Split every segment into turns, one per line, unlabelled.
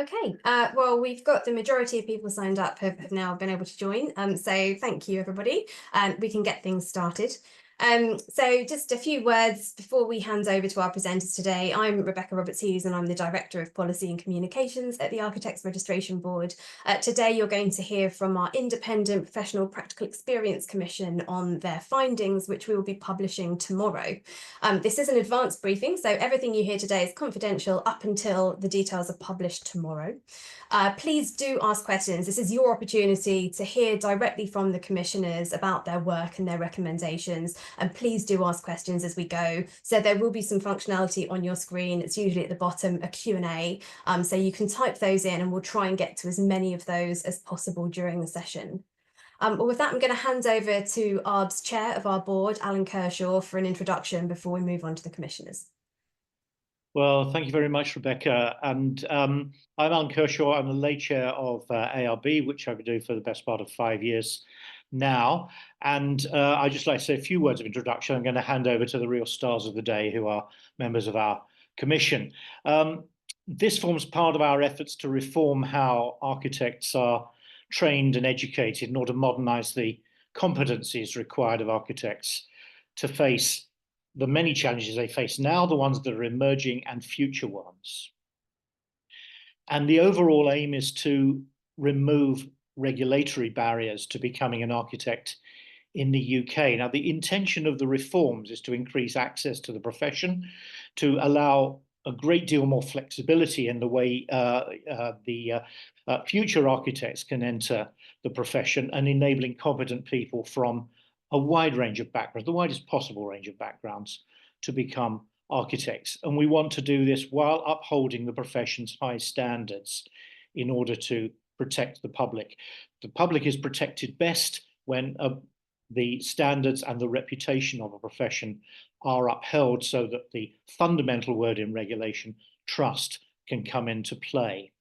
Okay, well, we've got the majority of people signed up have now been able to join. So thank you, everybody. We can get things started. So just a few words before we hand over to our presenters today. I'm Rebecca Roberts-Hughes and I'm the Director of Policy and Communications at the Architects Registration Board. Today you're going to hear from our Independent Professional Practical Experience Commission on their findings, which we will be publishing tomorrow. This is an advanced briefing, so everything you hear today is confidential up until the details are published tomorrow. Please do ask questions. This is your opportunity to hear directly from the commissioners about their work and their recommendations. And please do ask questions as we go. So there will be some functionality on your screen. It's usually at the bottom, a Q&A. So you can type those in and we'll try and get to as many of those as possible during the session. But with that, I'm going to hand over to ARB's chair of our board, Alan Kershaw, for an introduction before we move on to the commissioners.
Well, thank you very much, Rebecca. And I'm Alan Kershaw. I'm the lay chair of ARB, which I've been doing for the best part of 5 years now. And I'd just like to say a few words of introduction. I'm going to hand over to the real stars of the day, who are members of our commission. This forms part of our efforts to reform how architects are trained and educated in order to modernize the competencies required of architects to face the many challenges they face now, the ones that are emerging, and future ones. And the overall aim is to remove regulatory barriers to becoming an architect in the UK. Now, the intention of the reforms is to increase access to the profession, to allow a great deal more flexibility in the way future architects can enter the profession, and enabling competent people from a wide range of backgrounds, the widest possible range of backgrounds, to become architects. And we want to do this while upholding the profession's high standards in order to protect the public. The public is protected best when the standards and the reputation of a profession are upheld, so that the fundamental word in regulation, trust, can come into play.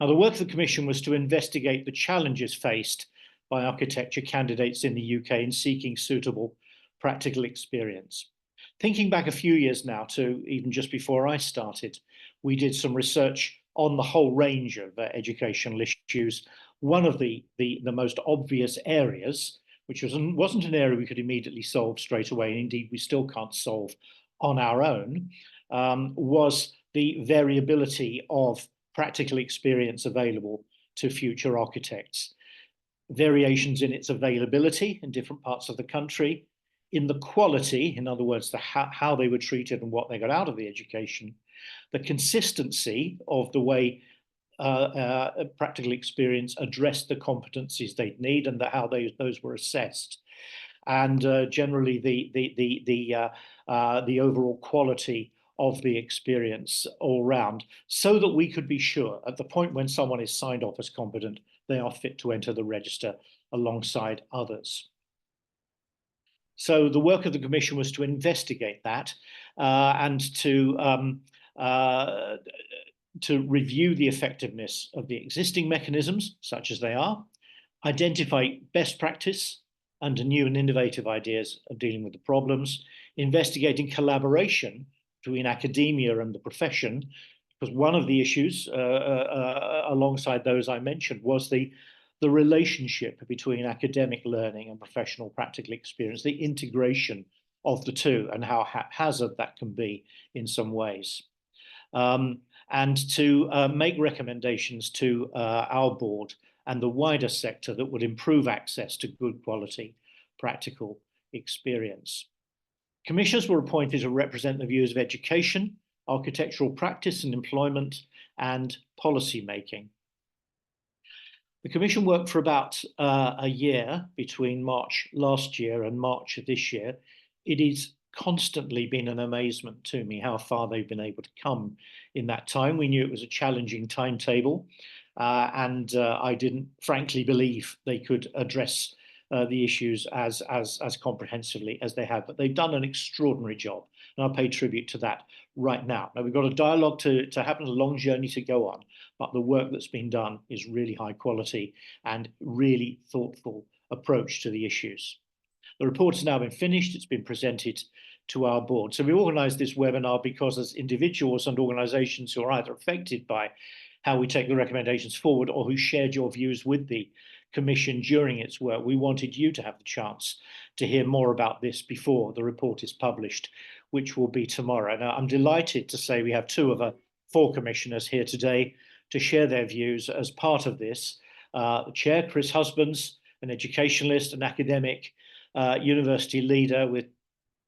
Now, the work of the Commission was to investigate the challenges faced by architecture candidates in the UK in seeking suitable practical experience. Thinking back a few years now to even just before I started, we did some research on the whole range of educational issues. One of the most obvious areas, which wasn't an area we could immediately solve straight away, and indeed we still can't solve on our own, was the variability of practical experience available to future architects. Variations in its availability in different parts of the country, in the quality, in other words, how they were treated and what they got out of the education, the consistency of the way practical experience addressed the competencies they'd need, and how those were assessed, and generally the overall quality of the experience all round, so that we could be sure at the point when someone is signed off as competent, they are fit to enter the register alongside others. So the work of the Commission was to investigate that and to review the effectiveness of the existing mechanisms, such as they are, identify best practice and new and innovative ideas of dealing with the problems, investigating collaboration between academia and the profession, because one of the issues alongside those I mentioned was the relationship between academic learning and professional practical experience, the integration of the two, and how haphazard that can be in some ways. And to make recommendations to our board and the wider sector that would improve access to good quality practical experience. Commissioners were appointed to represent the views of education, architectural practice and employment, and policy making. The Commission worked for about a year between March last year and March of this year. It has constantly been an amazement to me how far they've been able to come in that time. We knew it was a challenging timetable, and I didn't frankly believe they could address the issues as comprehensively as they have, but they've done an extraordinary job, and I'll pay tribute to that right now. Now, we've got a dialogue to happen, a long journey to go on, but the work that's been done is really high quality and really thoughtful approach to the issues. The report has now been finished. It's been presented to our board. So we organised this webinar because as individuals and organisations who are either affected by how we take the recommendations forward or who shared your views with the Commission during its work, we wanted you to have the chance to hear more about this before the report is published, which will be tomorrow. Now, I'm delighted to say we have 2 of the 4 commissioners here today to share their views as part of this. The Chair, Chris Husbands, an educationalist, an academic, university leader with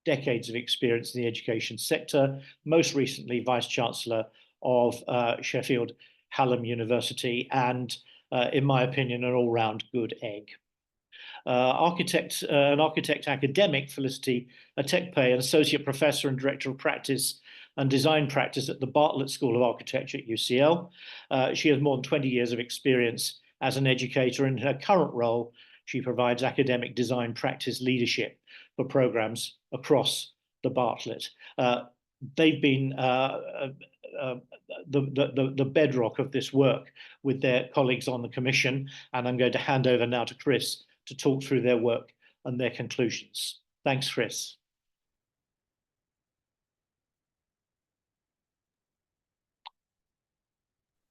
decades of experience in the education sector, most recently Vice-Chancellor of Sheffield Hallam University, and in my opinion, an all-round good egg. An architect academic, Felicity Atekpe, an associate professor and director of practice and design practice at the Bartlett School of Architecture at UCL. She has more than 20 years of experience as an educator. In her current role, she provides academic design practice leadership for programs across the Bartlett. They've been the bedrock of this work with their colleagues on the Commission, and I'm going to hand over now to Chris to talk through their work and their conclusions. Thanks, Chris.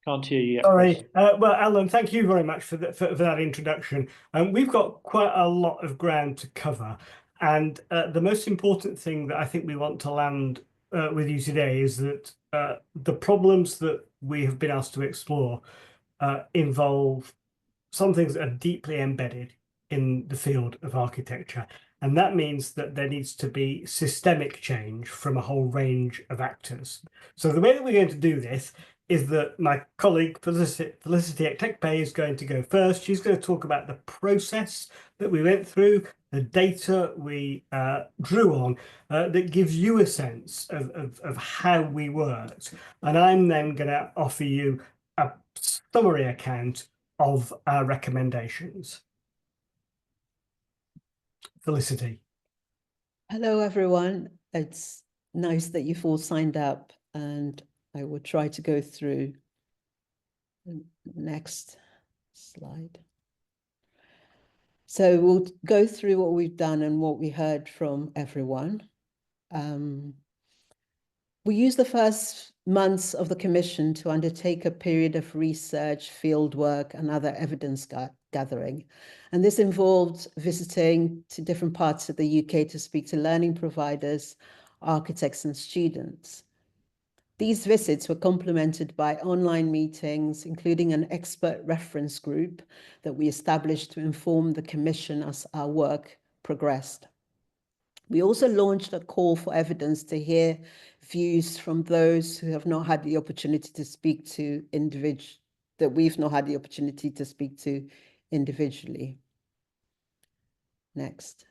Can't hear you yet.
Sorry. Well, Alan, thank you very much for that introduction. We've got quite a lot of ground to cover, and the most important thing that I think we want to land with you today is that the problems that we have been asked to explore involve some things that are deeply embedded in the field of architecture. And that means that there needs to be systemic change from a whole range of actors. So the way that we're going to do this is that my colleague Felicity Atekpe is going to go first. She's going to talk about the process that we went through, the data we drew on that gives you a sense of how we worked. And I'm then going to offer you a summary account of our recommendations. Felicity.
Hello, everyone. It's nice that you've all signed up, and I will try to go through the next slide. So we'll go through what we've done and what we heard from everyone. We used the first months of the Commission to undertake a period of research, fieldwork, and other evidence gathering. And this involved visiting to different parts of the UK to speak to learning providers, architects, and students. These visits were complemented by online meetings, including an expert reference group that we established to inform the Commission as our work progressed. We also launched a call for evidence to hear views from those who have not had the opportunity to speak to individually. Next.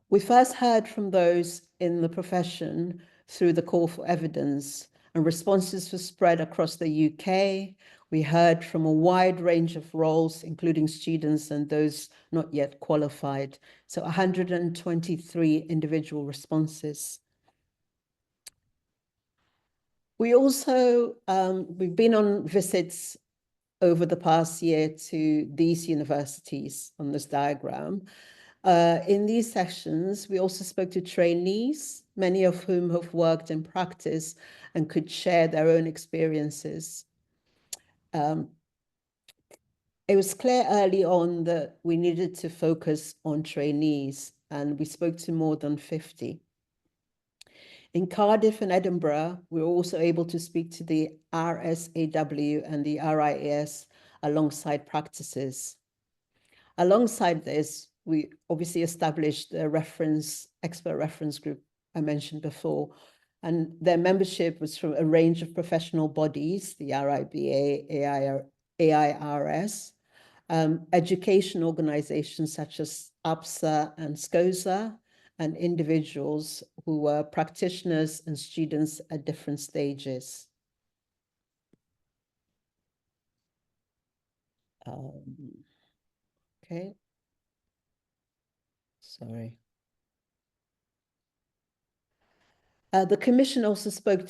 We first heard from those in the profession through the call for evidence, and responses were spread across the UK. We heard from a wide range of roles, including students and those not yet qualified. So 123 individual responses. We also, we've been on visits over the past year to these universities on this diagram. In these sessions, we also spoke to trainees, many of whom have worked in practice and could share their own experiences. It was clear early on that we needed to focus on trainees, and we spoke to more than 50. In Cardiff and Edinburgh, we were also able to speak to the RSAW and the RIAS alongside practices. Alongside this, we obviously established a expert reference group I mentioned before, and their membership was from a range of professional bodies, the RIBA, AIRS, education organizations such as APSA and SCOSA, and individuals who were practitioners and students at different stages. Okay. Sorry. The Commission also spoke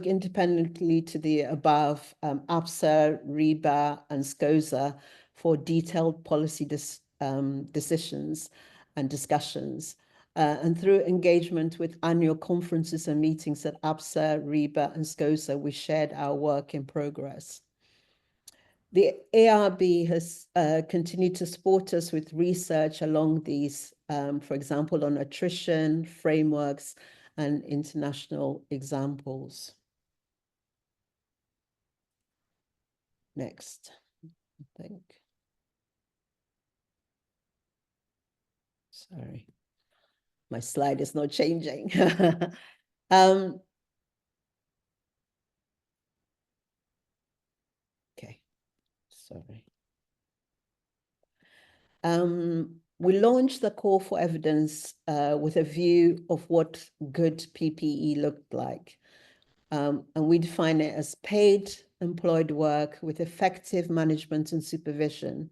independently to the above APSA, RIBA, and SCOSA for detailed policy decisions. and discussions. And through engagement with annual conferences and meetings at APSA, REBA, and SCOSA, we shared our work in progress. The ARB has continued to support us with research along these, for example, on attrition, frameworks, and international examples. Next, I think. Sorry, my slide is not changing. Okay, sorry. We launched the call for evidence with a view of what good PPE looked like. And we define it as paid employed work with effective management and supervision.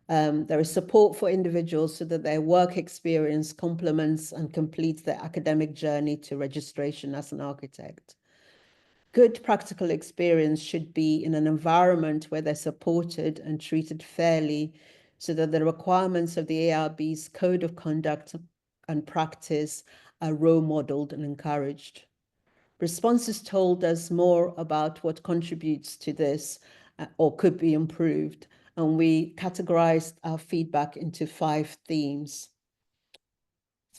There is support for individuals so that their work experience complements and completes their academic journey to registration as an architect. Good practical experience should be in an environment where they're supported and treated fairly so that the requirements of the ARB's Code of Conduct and Practice are role modeled and encouraged. Responses told us more about what contributes to this or could be improved, and we categorized our feedback into 5 themes.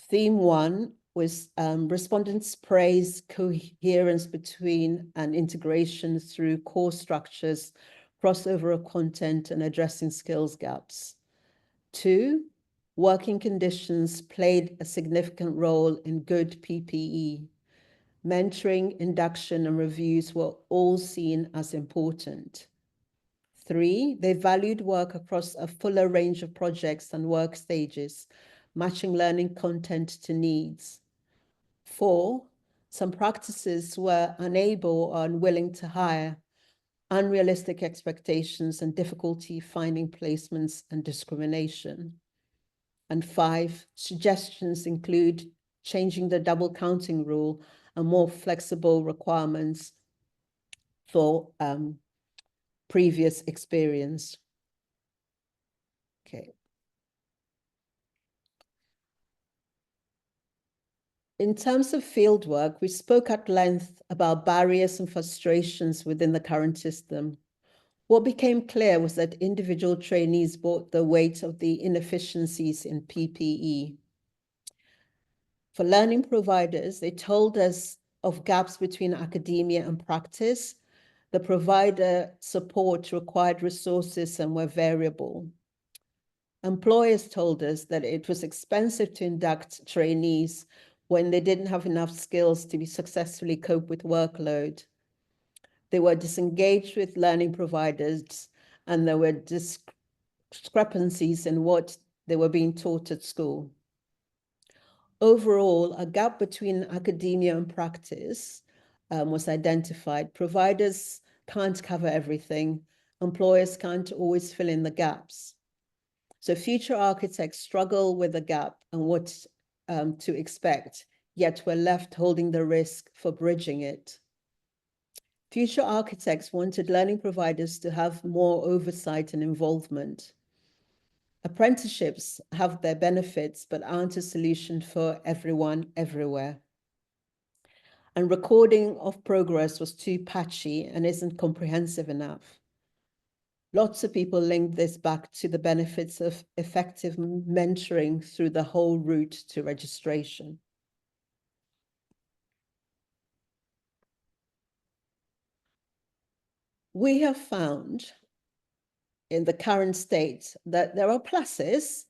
Theme 1 was respondents praised coherence between and integration through core structures, crossover of content, and addressing skills gaps. 2, working conditions played a significant role in good PPE. Mentoring, induction, and reviews were all seen as important. 3, they valued work across a fuller range of projects and work stages, matching learning content to needs. 4, some practices were unable or unwilling to hire, unrealistic expectations and difficulty finding placements and discrimination. And 5, suggestions include changing the double counting rule and more flexible requirements for previous experience. Okay. In terms of fieldwork, we spoke at length about barriers and frustrations within the current system. What became clear was that individual trainees bore the weight of the inefficiencies in PPE. For learning providers, they told us of gaps between academia and practice. The provider support required resources and were variable. Employers told us that it was expensive to induct trainees when they didn't have enough skills to be successfully cope with workload. They were disengaged with learning providers, and there were discrepancies in what they were being taught at school. Overall, a gap between academia and practice was identified. Providers can't cover everything. Employers can't always fill in the gaps. So future architects struggle with the gap and what to expect, yet we're left holding the risk for bridging it. Future architects wanted learning providers to have more oversight and involvement. Apprenticeships have their benefits, but aren't a solution for everyone, everywhere. And recording of progress was too patchy and isn't comprehensive enough. Lots of people link this back to the benefits of effective mentoring through the whole route to registration. We have found in the current state that there are pluses.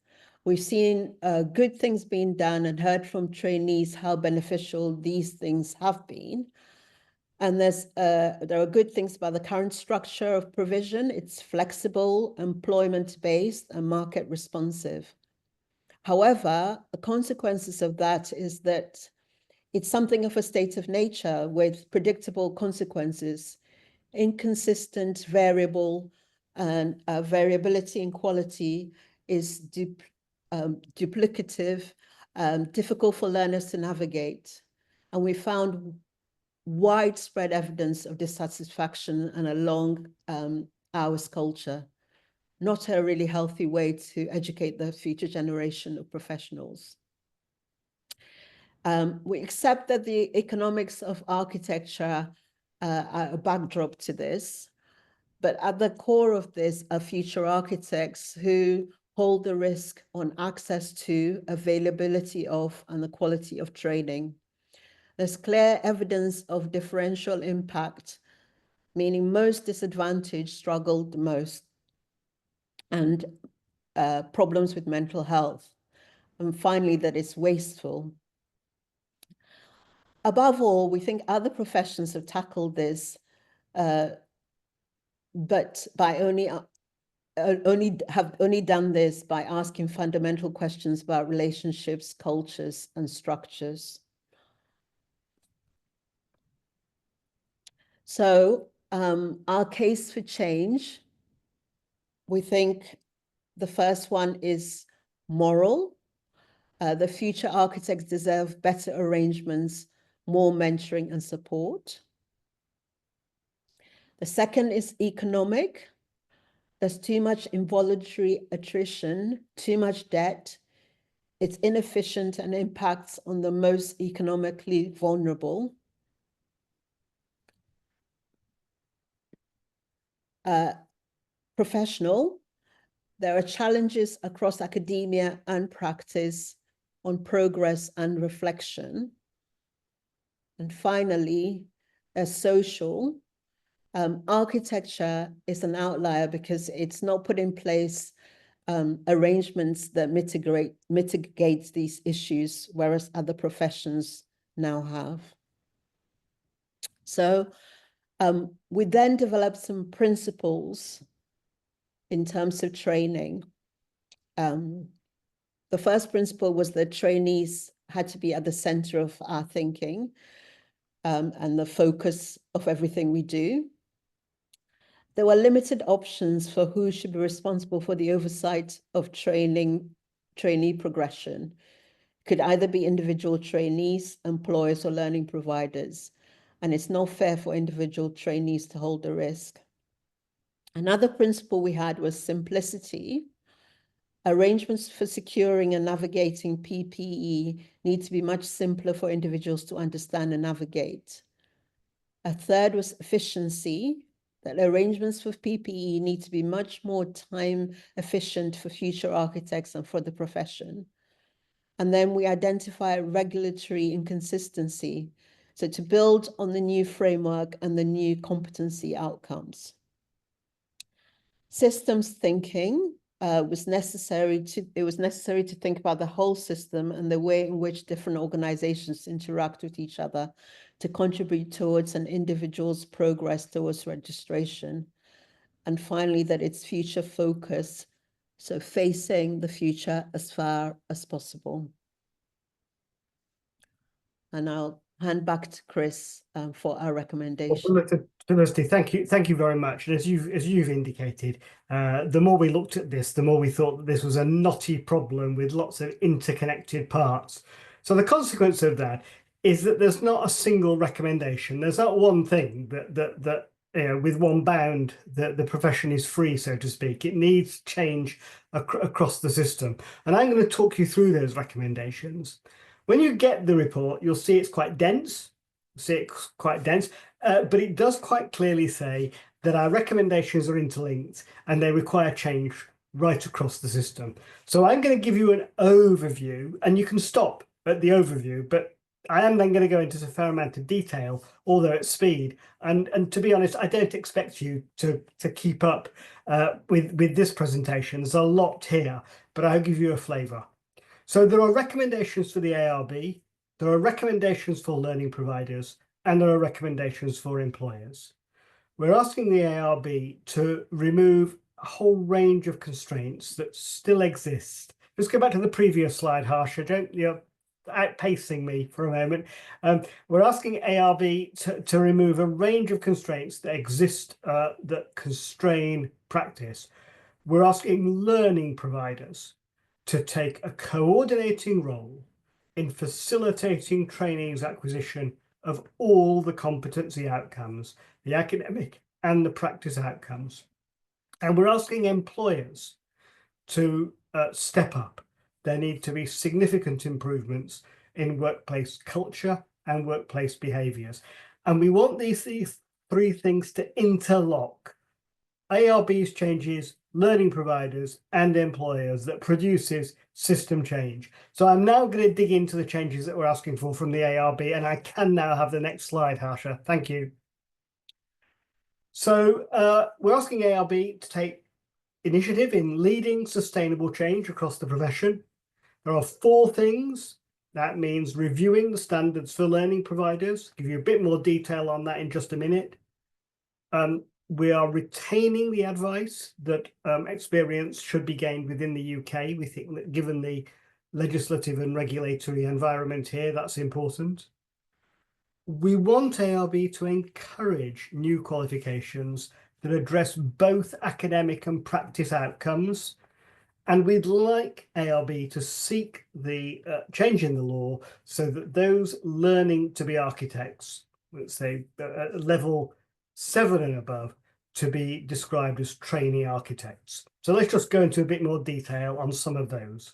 We've seen good things being done and heard from trainees how beneficial these things have been. And there are good things about the current structure of provision. It's flexible, employment-based, and market responsive. However, the consequences of that is that it's something of a state of nature with predictable consequences, inconsistent, variable, and variability in quality is duplicative, difficult for learners to navigate. And we found widespread evidence of dissatisfaction and a long hours culture. not a really healthy way to educate the future generation of professionals. We accept that the economics of architecture are a backdrop to this, but at the core of this are future architects who hold the risk on access to, availability of, and the quality of training. There's clear evidence of differential impact, meaning most disadvantaged struggled the most, and problems with mental health. And finally, that it's wasteful. Above all, we think other professions have tackled this, but by have only done this by asking fundamental questions about relationships, cultures, and structures. So our case for change, we think the first one is moral. The future architects deserve better arrangements, more mentoring and support. The second is economic. There's too much involuntary attrition, too much debt. It's inefficient and impacts on the most economically vulnerable. Professional. There are challenges across academia and practice on progress and reflection. And finally, social. Architecture is an outlier because it's not put in place arrangements that mitigate these issues, whereas other professions now have. So we then developed some principles in terms of training. The first principle was that trainees had to be at the center of our thinking and the focus of everything we do. There were limited options for who should be responsible for the oversight of trainee progression. It could either be individual trainees, employers, or learning providers. And it's not fair for individual trainees to hold the risk. Another principle we had was simplicity. Arrangements for securing and navigating PPE need to be much simpler for individuals to understand and navigate. A third was efficiency, that arrangements for PPE need to be much more time efficient for future architects and for the profession. And then we identify regulatory inconsistency, so to build on the new framework and the new competency outcomes. Systems thinking was necessary to think about the whole system and the way in which different organizations interact with each other to contribute towards an individual's progress towards registration. And finally, that it's future focused, so facing the future as far as possible. And I'll hand back to Chris for our recommendation.
Well, Felicity, thank you very much. And as you've indicated, the more we looked at this, the more we thought that this was a knotty problem with lots of interconnected parts. So the consequence of that is that there's not a single recommendation. There's not one thing that with one bound the profession is free, so to speak. It needs change across the system. And I'm going to talk you through those recommendations. When you get the report, you'll see it's quite dense. But it does quite clearly say that our recommendations are interlinked and they require change right across the system. So I'm going to give you an overview, and you can stop at the overview, but I am then going to go into a fair amount of detail, although at speed. And to be honest, I don't expect you to keep up with this presentation. There's a lot here, but I'll give you a flavour. So there are recommendations for the ARB, there are recommendations for learning providers, and there are recommendations for employers. We're asking the ARB to remove a whole range of constraints that still exist. Let's go back to the previous slide, Harsha. You're outpacing me for a moment. We're asking ARB to remove a range of constraints that exist that constrain practice. We're asking learning providers to take a coordinating role in facilitating trainees' acquisition of all the competency outcomes, the academic and the practice outcomes. And we're asking employers to step up. There need to be significant improvements in workplace culture and workplace behaviours. And we want these three things to interlock. ARB's changes, learning providers and employers that produces system change. So I'm now going to dig into the changes that we're asking for from the ARB, and I can now have the next slide, Harsha. Thank you. So we're asking ARB to take initiative in leading sustainable change across the profession. There are 4 things. That means reviewing the standards for learning providers. Give you a bit more detail on that in just a minute. We are retaining the advice that experience should be gained within the UK. We think that given the legislative and regulatory environment here, that's important. We want ARB to encourage new qualifications that address both academic and practice outcomes. And we'd like ARB to seek the change in the law so that those learning to be architects, let's say level 7 and above, to be described as trainee architects. So let's just go into a bit more detail on some of those.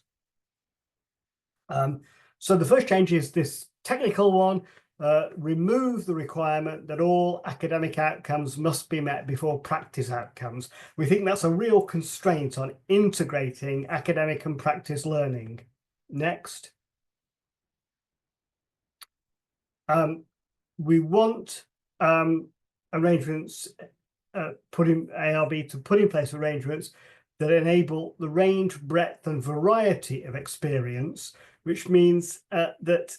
So the first change is this technical one. Remove the requirement that all academic outcomes must be met before practice outcomes. We think that's a real constraint on integrating academic and practice learning. Next. We want arrangements, ARB to put in place arrangements that enable the range, breadth and variety of experience, which means that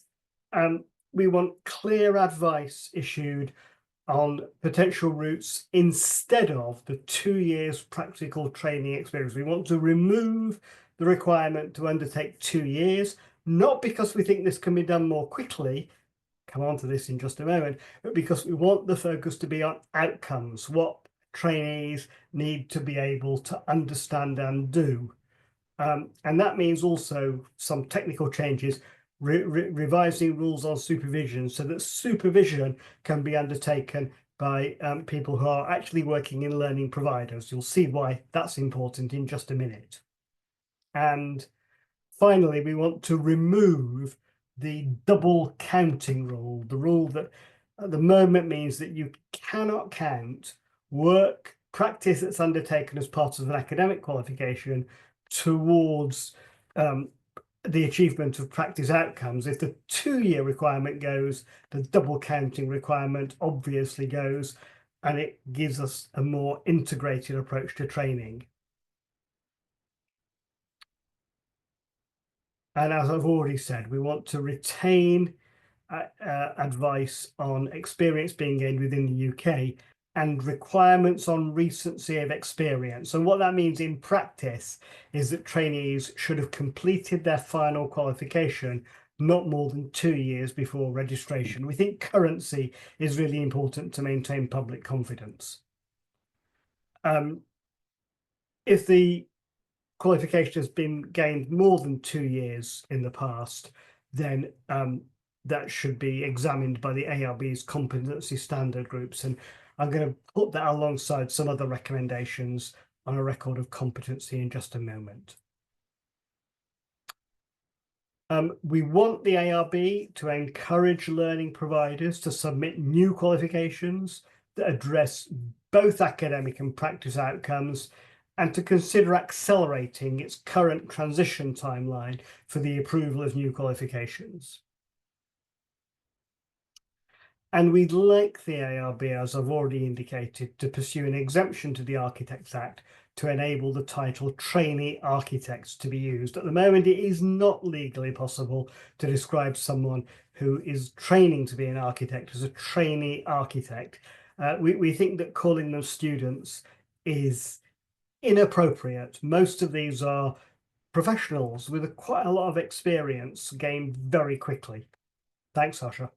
we want clear advice issued on potential routes instead of the 2 years practical training experience. We want to remove the requirement to undertake 2 years, not because we think this can be done more quickly, come on to this in just a moment, but because we want the focus to be on outcomes, what trainees need to be able to understand and do. And that means also some technical changes, revising rules on supervision so that supervision can be undertaken by people who are actually working in learning providers. You'll see why that's important in just a minute. And finally, we want to remove the double counting rule, the rule that at the moment means that you cannot count work practice that's undertaken as part of an academic qualification towards the achievement of practice outcomes. If the 2-year requirement goes, the double counting requirement obviously goes, and it gives us a more integrated approach to training. And as I've already said, we want to retain advice on experience being gained within the UK and requirements on recency of experience. And what that means in practice is that trainees should have completed their final qualification not more than 2 years before registration. We think currency is really important to maintain public confidence. If the qualification has been gained more than 2 years in the past, then that should be examined by the ARB's competency standard groups. And I'm going to put that alongside some other recommendations on a record of competency in just a moment. We want the ARB to encourage learning providers to submit new qualifications that address both academic and practice outcomes, and to consider accelerating its current transition timeline for the approval of new qualifications. And we'd like the ARB, as I've already indicated, to pursue an exemption to the Architects Act to enable the title trainee architects to be used. At the moment, it is not legally possible to describe someone who is training to be an architect as a trainee architect. We think that calling them students is inappropriate. Most of these are professionals with quite a lot of experience gained very quickly. Thanks, Sasha.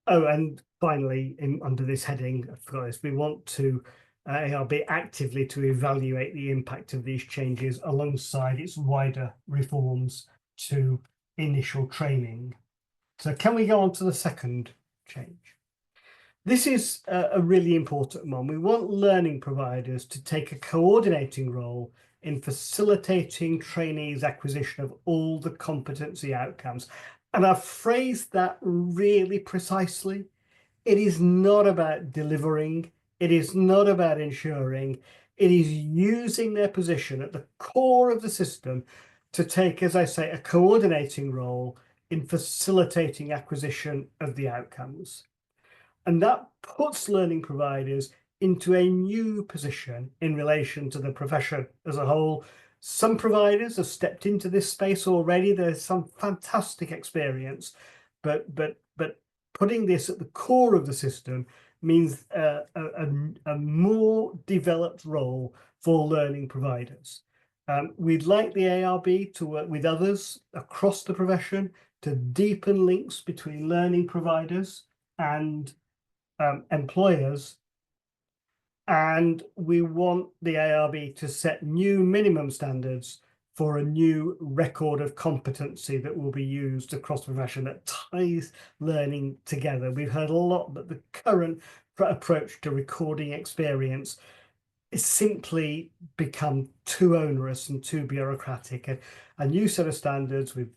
Oh, and finally, under this heading, I forgot this, we want to ARB actively to evaluate the impact of these changes alongside its wider reforms to initial training. So can we go on to the second change? This is a really important one. We want learning providers to take a coordinating role in facilitating trainees' acquisition of all the competency outcomes. And I've phrased that really precisely. It is not about delivering. It is not about ensuring. It is using their position at the core of the system to take, as I say, a coordinating role in facilitating acquisition of the outcomes. And that puts learning providers into a new position in relation to the profession as a whole. Some providers have stepped into this space already. There's some fantastic experience, but putting this at the core of the system means a more developed role for learning providers. We'd like the ARB to work with others across the profession to deepen links between learning providers and employers, and we want the ARB to set new minimum standards for a new record of competency that will be used across the profession that ties learning together. We've heard a lot that the current approach to recording experience is simply become too onerous and too bureaucratic, and a new set of standards with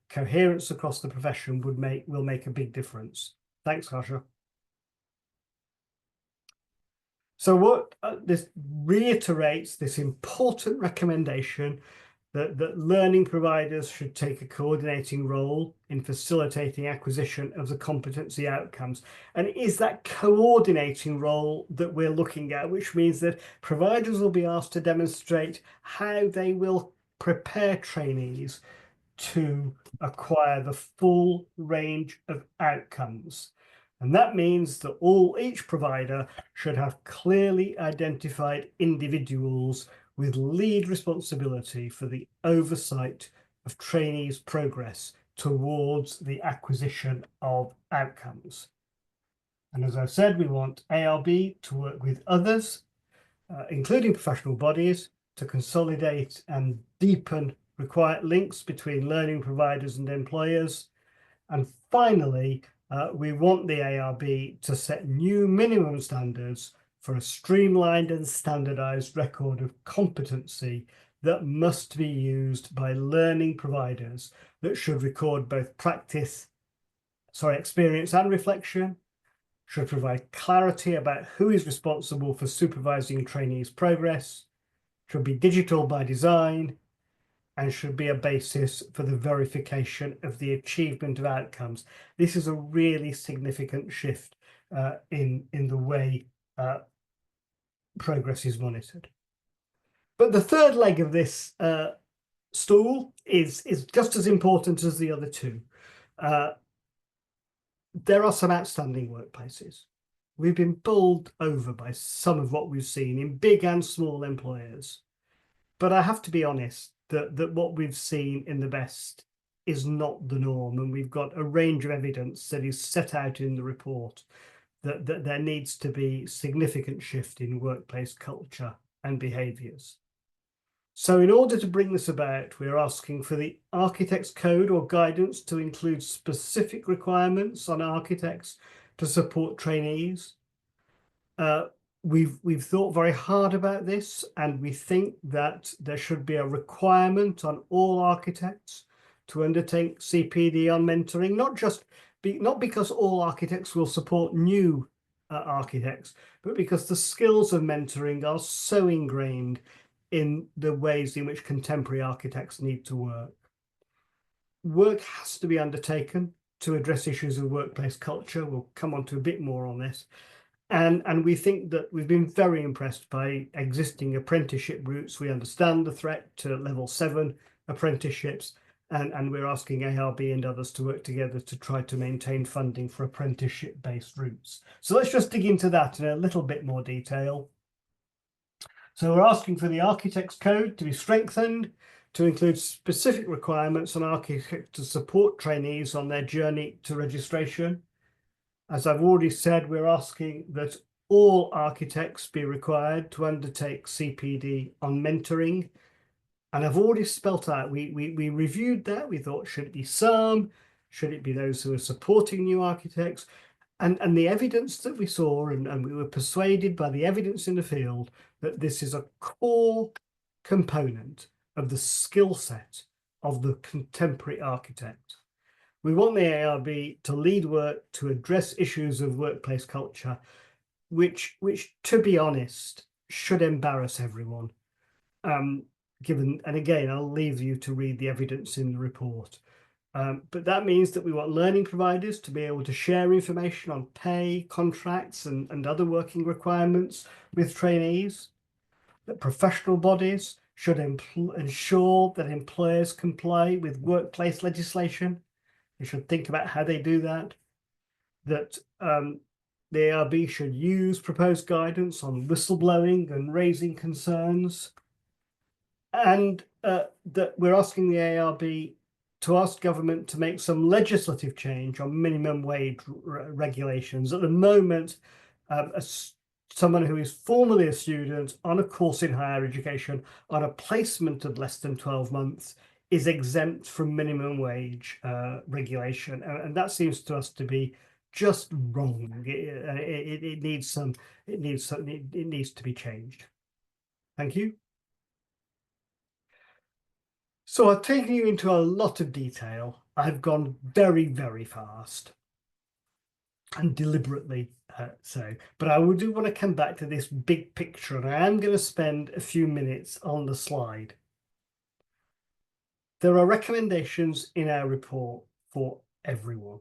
coherence across the profession will make a big difference. Thanks, Kershaw. So what this reiterates this important recommendation that learning providers should take a coordinating role in facilitating acquisition of the competency outcomes. And it is that coordinating role that we're looking at, which means that providers will be asked to demonstrate how they will prepare trainees to acquire the full range of outcomes. And that means that each provider should have clearly identified individuals with lead responsibility for the oversight of trainees' progress towards the acquisition of outcomes. And as I've said, we want ARB to work with others, including professional bodies, to consolidate and deepen required links between learning providers and employers. And finally, we want the ARB to set new minimum standards for a streamlined and standardized record of competency that must be used by learning providers that should record both experience and reflection, should provide clarity about who is responsible for supervising trainees' progress, should be digital by design, and should be a basis for the verification of the achievement of outcomes. This is a really significant shift in the way progress is monitored. But the third leg of this stool is just as important as the other two. There are some outstanding workplaces. We've been bowled over by some of what we've seen in big and small employers. But I have to be honest, that what we've seen in the best is not the norm, and we've got a range of evidence that is set out in the report that there needs to be significant shift in workplace culture and behaviours. So in order to bring this about, we're asking for the Architects Code or guidance to include specific requirements on architects to support trainees. We've thought very hard about this, and we think that there should be a requirement on all architects to undertake CPD on mentoring, not because all architects will support new architects, but because the skills of mentoring are so ingrained in the ways in which contemporary architects need to work. Work has to be undertaken to address issues of workplace culture. We'll come on to a bit more on this. And we think that we've been very impressed by existing apprenticeship routes. We understand the threat to level 7 apprenticeships, and we're asking ARB and others to work together to try to maintain funding for apprenticeship-based routes. So let's just dig into that in a little bit more detail. So we're asking for the Architects Code to be strengthened to include specific requirements on architects to support trainees on their journey to registration. As I've already said, we're asking that all architects be required to undertake CPD on mentoring. And I've already spelt out, we reviewed that. We thought, should it be some? Should it be those who are supporting new architects? And the evidence that we saw, and we were persuaded by the evidence in the field, that this is a core component of the skill set of the contemporary architect. We want the ARB to lead work to address issues of workplace culture, which to be honest, should embarrass everyone. Given, and again, I'll leave you to read the evidence in the report. But that means that we want learning providers to be able to share information on pay, contracts, and other working requirements with trainees. That professional bodies should ensure that employers comply with workplace legislation. They should think about how they do that. That the ARB should use proposed guidance on whistleblowing and raising concerns. And that we're asking the ARB to ask government to make some legislative change on minimum wage regulations. At the moment, someone who is formerly a student on a course in higher education on a placement of less than 12 months is exempt from minimum wage regulation. And that seems to us to be just wrong. It needs to be changed. Thank you. So I've taken you into a lot of detail. I've gone very, very fast and deliberately so, but I do want to come back to this big picture, and I am going to spend a few minutes on the slide. There are recommendations in our report for everyone.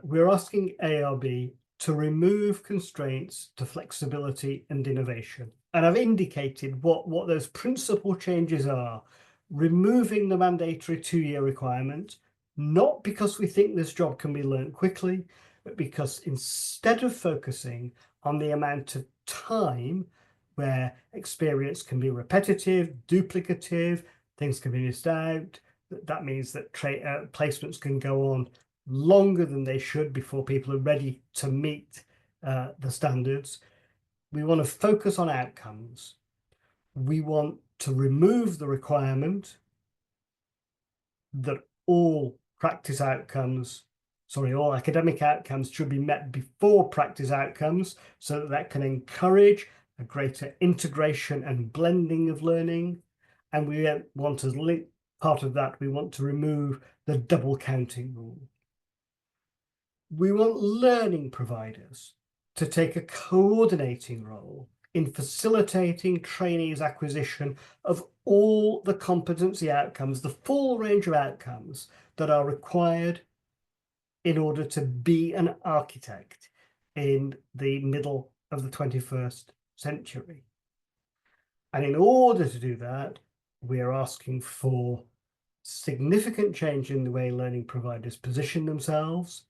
We're asking ARB to remove constraints to flexibility and innovation. And I've indicated what those principal changes are. Removing the mandatory 2-year requirement, not because we think this job can be learned quickly, but because instead of focusing on the amount of time where experience can be repetitive, duplicative, things can be missed out, that means that placements can go on longer than they should before people are ready to meet the standards. We want to focus on outcomes. We want to remove the requirement that all academic outcomes should be met before practice outcomes, so that can encourage a greater integration and blending of learning. And we want to link part of that, we want to remove the double counting rule. We want learning providers to take a coordinating role in facilitating trainees' acquisition of all the competency outcomes, the full range of outcomes that are required in order to be an architect in the middle of the 21st century. And in order to do that, we are asking for significant change in the way learning providers position themselves,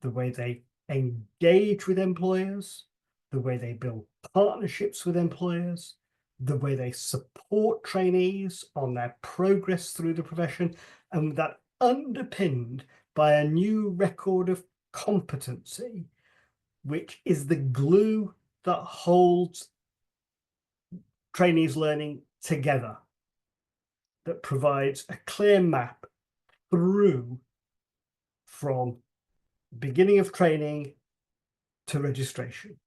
the way they engage with employers, the way they build partnerships with employers, the way they support trainees on their progress through the profession, and that underpinned by a new record of competency, which is the glue that holds trainees' learning together, that provides a clear map through from beginning of training to registration.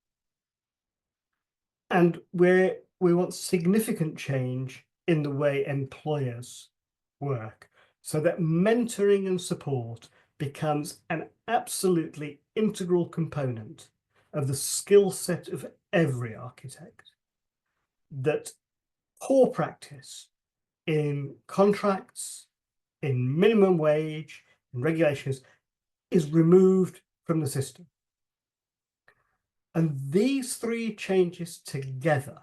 And we want significant change in the way employers work, so that mentoring and support becomes an absolutely integral component of the skill set of every architect. That poor practice in contracts, in minimum wage, in regulations, is removed from the system. And these three changes together,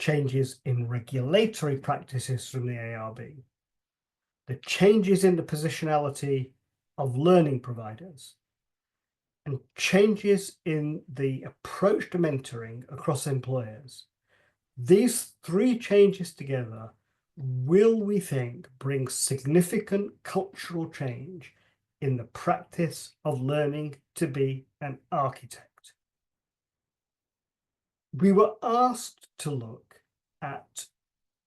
changes in regulatory practices from the ARB, the changes in the positionality of learning providers, and changes in the approach to mentoring across employers, these three changes together will, we think, bring significant cultural change in the practice of learning to be an architect. We were asked to look at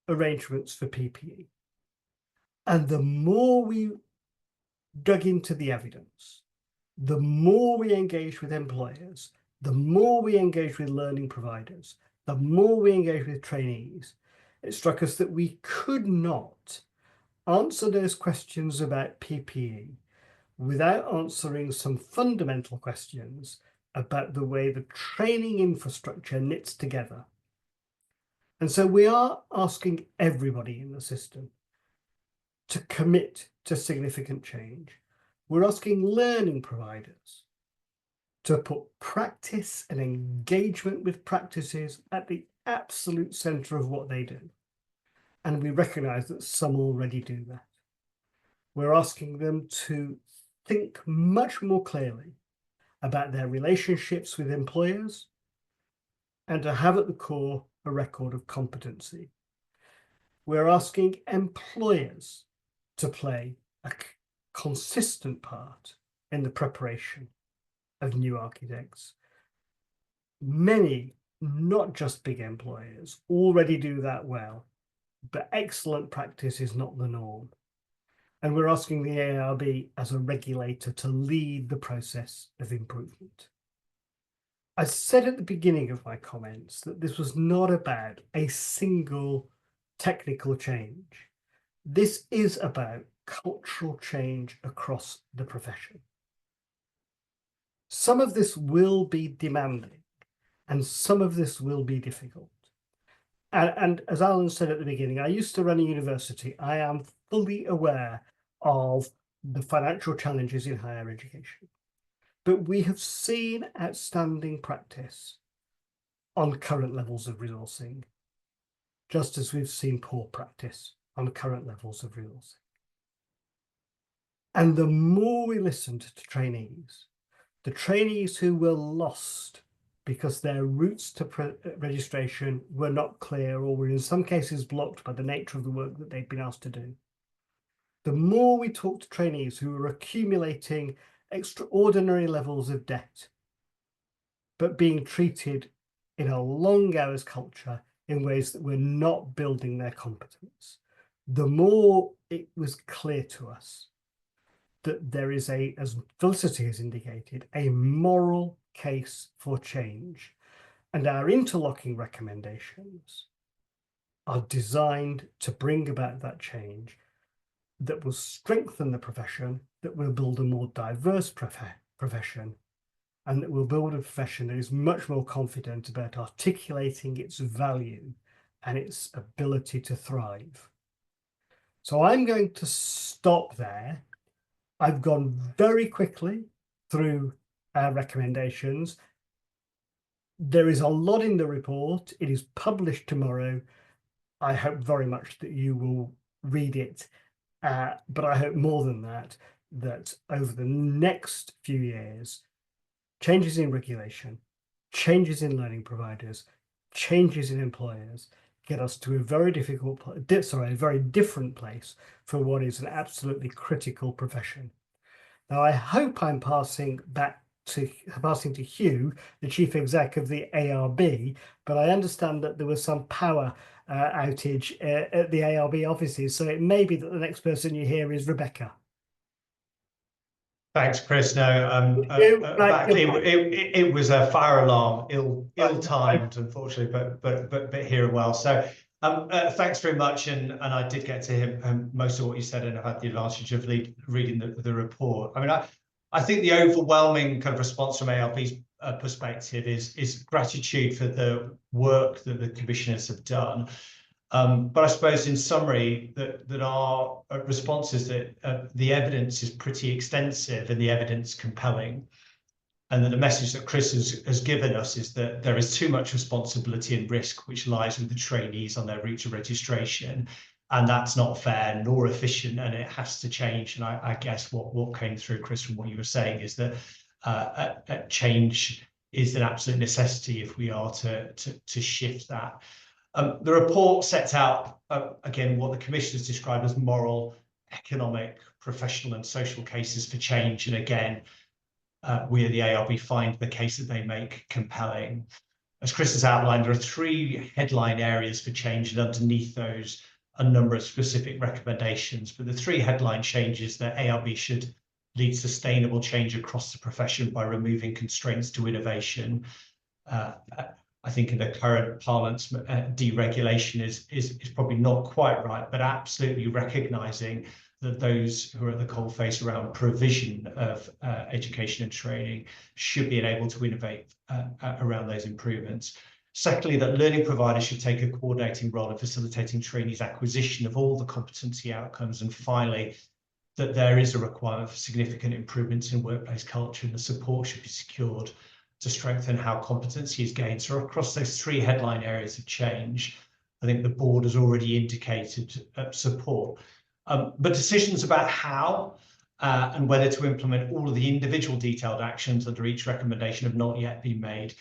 arrangements for PPE, and the more we dug into the evidence, the more we engaged with employers, the more we engaged with learning providers, the more we engaged with trainees, it struck us that we could not answer those questions about PPE without answering some fundamental questions about the way the training infrastructure knits together. And so we are asking everybody in the system to commit to significant change. We're asking learning providers to put practice and engagement with practices at the absolute centre of what they do. And we recognise that some already do that. We're asking them to think much more clearly about their relationships with employers and to have at the core a record of competency. We're asking employers to play a consistent part in the preparation of new architects. Many, not just big employers, already do that well, but excellent practice is not the norm. And we're asking the ARB as a regulator to lead the process of improvement. I said at the beginning of my comments that this was not about a single technical change. This is about cultural change across the profession. Some of this will be demanding and some of this will be difficult. And as Alan said at the beginning, I used to run a university. I am fully aware of the financial challenges in higher education. But we have seen outstanding practice on current levels of resourcing, just as we've seen poor practice on current levels of resourcing. And the more we listened to trainees, the trainees who were lost because their routes to registration were not clear or were in some cases blocked by the nature of the work that they'd been asked to do, the more we talked to trainees who were accumulating extraordinary levels of debt, but being treated in a long hours culture in ways that were not building their competence, the more it was clear to us that there is a, as Felicity has indicated, a moral case for change. And our interlocking recommendations are designed to bring about that change that will strengthen the profession, that will build a more diverse profession, and that will build a profession that is much more confident about articulating its value and its ability to thrive. So I'm going to stop there. I've gone very quickly through our recommendations. There is a lot in the report. It is published tomorrow. I hope very much that you will read it. But I hope more than that, that over the next few years, changes in regulation, changes in learning providers, changes in employers get us to a very a very different place for what is an absolutely critical profession. Now, I hope I'm passing to Hugh, the chief exec of the ARB, but I understand that there was some power outage at the ARB offices, so it may be that the next person you hear is Rebecca.
Thanks, Chris. No, it was a fire alarm, ill-timed, unfortunately, but here well. So thanks very much, and I did get to hear most of what you said, and I've had the advantage of reading the report. I mean, I think the overwhelming kind of response from ARB's perspective is gratitude for the work that the commissioners have done. But I suppose in summary that our response is that the evidence is pretty extensive and the evidence compelling, and that the message that Chris has given us is that there is too much responsibility and risk which lies with the trainees on their route to registration, and that's not fair nor efficient, and it has to change. And I guess what came through, Chris, from what you were saying is that change is an absolute necessity if we are to shift that. The report sets out, again, what the commissioners described as moral, economic, professional and social cases for change. And again, we at the ARB find the case that they make compelling. As Chris has outlined, there are 3 headline areas for change, and underneath those, a number of specific recommendations. But the 3 headline changes that ARB should lead sustainable change across the profession by removing constraints to innovation. I think in the current parlance, deregulation is probably not quite right, but absolutely recognising that those who are at the coalface around provision of education and training should be able to innovate around those improvements. Secondly, that learning providers should take a coordinating role in facilitating trainees' acquisition of all the competency outcomes. And finally, that there is a requirement for significant improvements in workplace culture, and the support should be secured to strengthen how competency is gained. So across those three headline areas of change, I think the board has already indicated support. But decisions about how and whether to implement all of the individual detailed actions under each recommendation have not yet been made.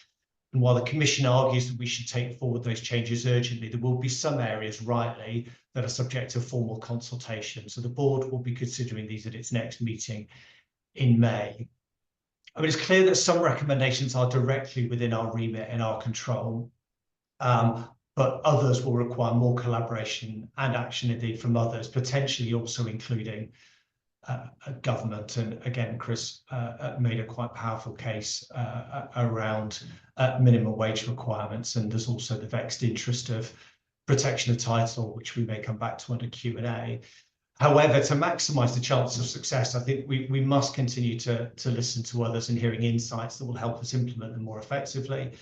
And while the Commission argues that we should take forward those changes urgently, there will be some areas, rightly, that are subject to formal consultation. So the board will be considering these at its next meeting in May. I mean, it's clear that some recommendations are directly within our remit and our control, but others will require more collaboration and action indeed from others, potentially also including government. And again, Chris made a quite powerful case around minimum wage requirements, and there's also the vexed interest of protection of title, which we may come back to under Q&A. However, to maximise the chances of success, I think we must continue to listen to others and hearing insights that will help us implement them more effectively.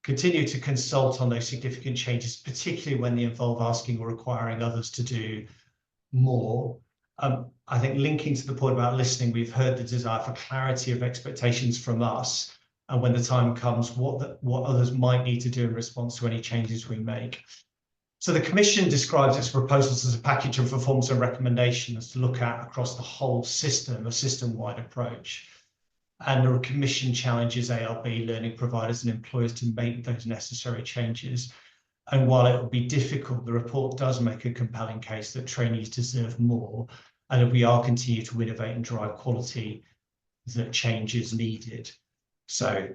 Continue to consult on those significant changes, particularly when they involve asking or requiring others to do more. I think linking to the point about listening, we've heard the desire for clarity of expectations from us, and when the time comes, what others might need to do in response to any changes we make. So the Commission describes its proposals as a package of reforms and recommendations to look at across the whole system, a system-wide approach. And the Commission challenges ALB, learning providers and employers to make those necessary changes. And while it will be difficult, the report does make a compelling case that trainees deserve more, and that we are continuing to innovate and drive quality, that change is needed. So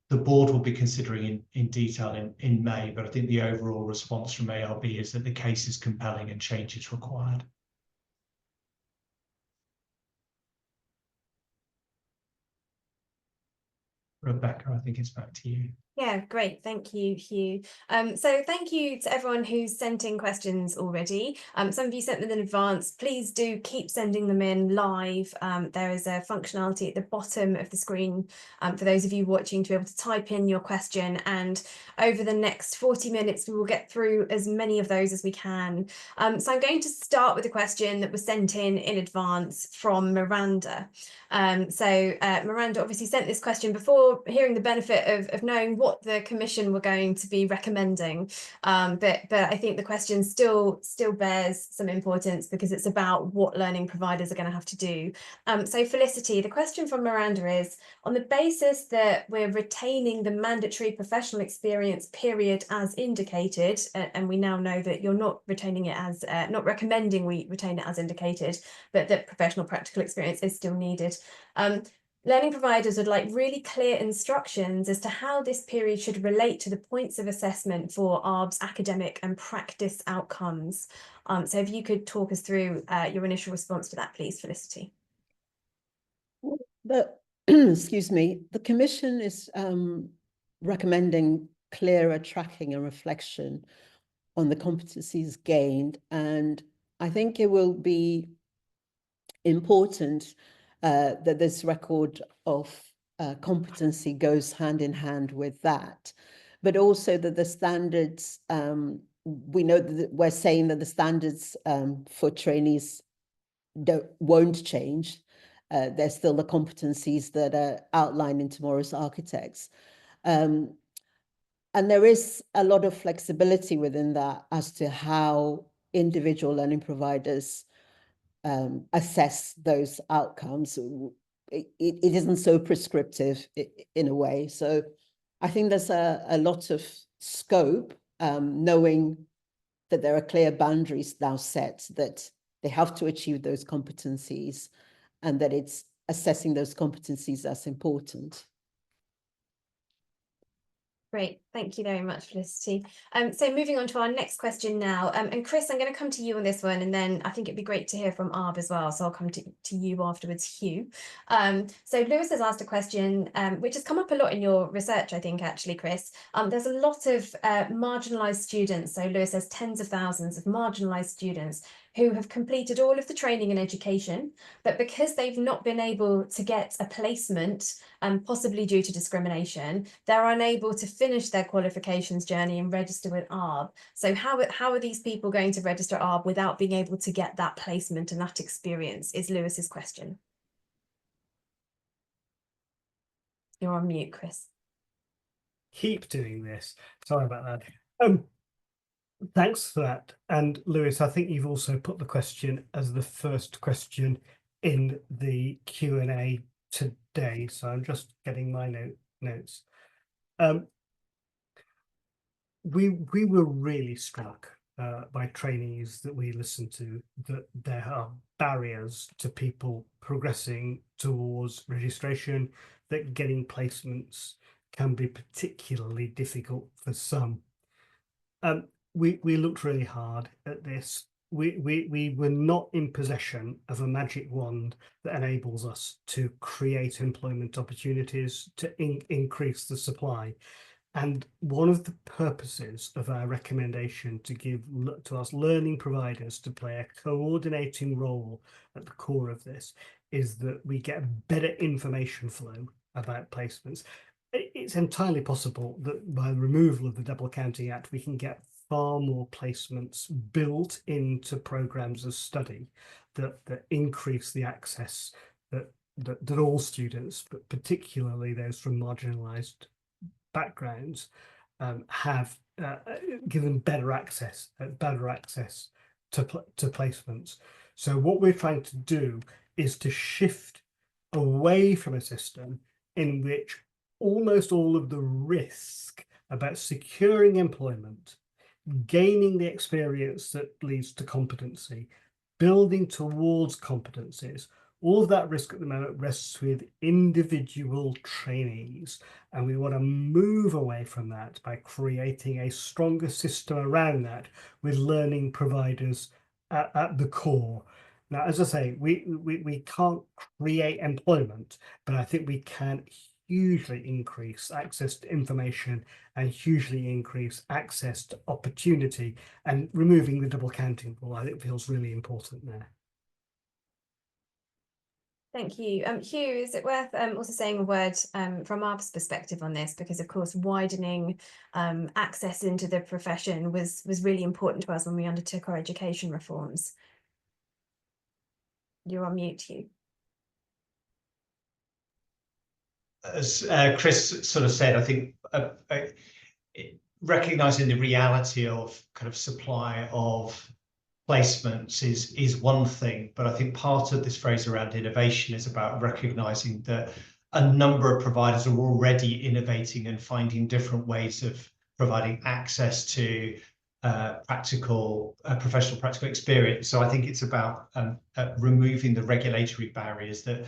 the board will be considering in detail in May, but I think the overall response from ALB is that the case is compelling and change is required. Rebecca, I think it's back to you.
Yeah, great. Thank you, Hugh. So thank you to everyone who's sent in questions already. Some of you sent them in advance. Please do keep sending them in live. There is a functionality at the bottom of the screen for those of you watching to be able to type in your question. And over the next 40 minutes, we will get through as many of those as we can. So I'm going to start with a question that was sent in advance from Miranda. Miranda obviously sent this question before hearing the benefit of knowing what the Commission were going to be recommending, but I think the question still bears some importance because it's about what learning providers are going to have to do. So Felicity, the question from Miranda is, on the basis that we're retaining the mandatory professional experience period as indicated, and we now know that you're not retaining it as, not recommending we retain it as indicated, but that professional practical experience is still needed. Learning providers would like really clear instructions as to how this period should relate to the points of assessment for ARB's academic and practice outcomes. So if you could talk us through your initial response to that, please, Felicity.
Excuse me, the Commission is recommending clearer tracking and reflection on the competencies gained, and I think it will be important that this record of competency goes hand in hand with that, but also that the standards, we know that we're saying that the standards for trainees won't change. There's still the competencies that are outlined in tomorrow's architects. And there is a lot of flexibility within that as to how individual learning providers assess those outcomes. It isn't so prescriptive in a way. So I think there's a lot of scope, knowing that there are clear boundaries now set, that they have to achieve those competencies, and that it's assessing those competencies that's important.
Great, thank you very much, Felicity. So moving on to our next question now, and Chris, I'm going to come to you on this one, and then I think it'd be great to hear from Arb as well, so I'll come to you afterwards, Hugh. So Lewis has asked a question which has come up a lot in your research, I think, actually, Chris. There's a lot of marginalised students, so Lewis says tens of thousands of marginalised students who have completed all of the training and education, but because they've not been able to get a placement, possibly due to discrimination, they're unable to finish their qualifications journey and register with ARB. So how are these people going to register ARB without being able to get that placement and that experience, is Lewis's question. You're on mute, Chris.
Keep doing this. Sorry about that. Thanks for that. And Lewis, I think you've also put the question as the first question in the Q&A today. So I'm just getting my notes. We were really struck by trainees that we listened to, that there are barriers to people progressing towards registration, that getting placements can be particularly difficult for some. We looked really hard at this. We were not in possession of a magic wand that enables us to create employment opportunities to increase the supply. And one of the purposes of our recommendation to us learning providers to play a coordinating role at the core of this is that we get better information flow about placements. It's entirely possible that by the removal of the Double Counting Act, we can get far more placements built into programs of study that increase the access that all students, but particularly those from marginalised backgrounds, have given better access to placements. So what we're trying to do is to shift away from a system in which almost all of the risk about securing employment, gaining the experience that leads to competency, building towards competencies, all of that risk at the moment rests with individual trainees. And we want to move away from that by creating a stronger system around that with learning providers at the core. Now, as I say, we can't create employment, but I think we can hugely increase access to information and hugely increase access to opportunity, and removing the double counting rule, I think, feels really important there.
Thank you. Hugh, is it worth also saying a word from our perspective on this? Because of course, widening access into the profession was really important to us when we undertook our education reforms. You're on mute, Hugh.
As Chris sort of said, I think recognising the reality of kind of supply of placements is one thing, but I think part of this phrase around innovation is about recognising that a number of providers are already innovating and finding different ways of providing access to professional practical experience. So I think it's about removing the regulatory barriers that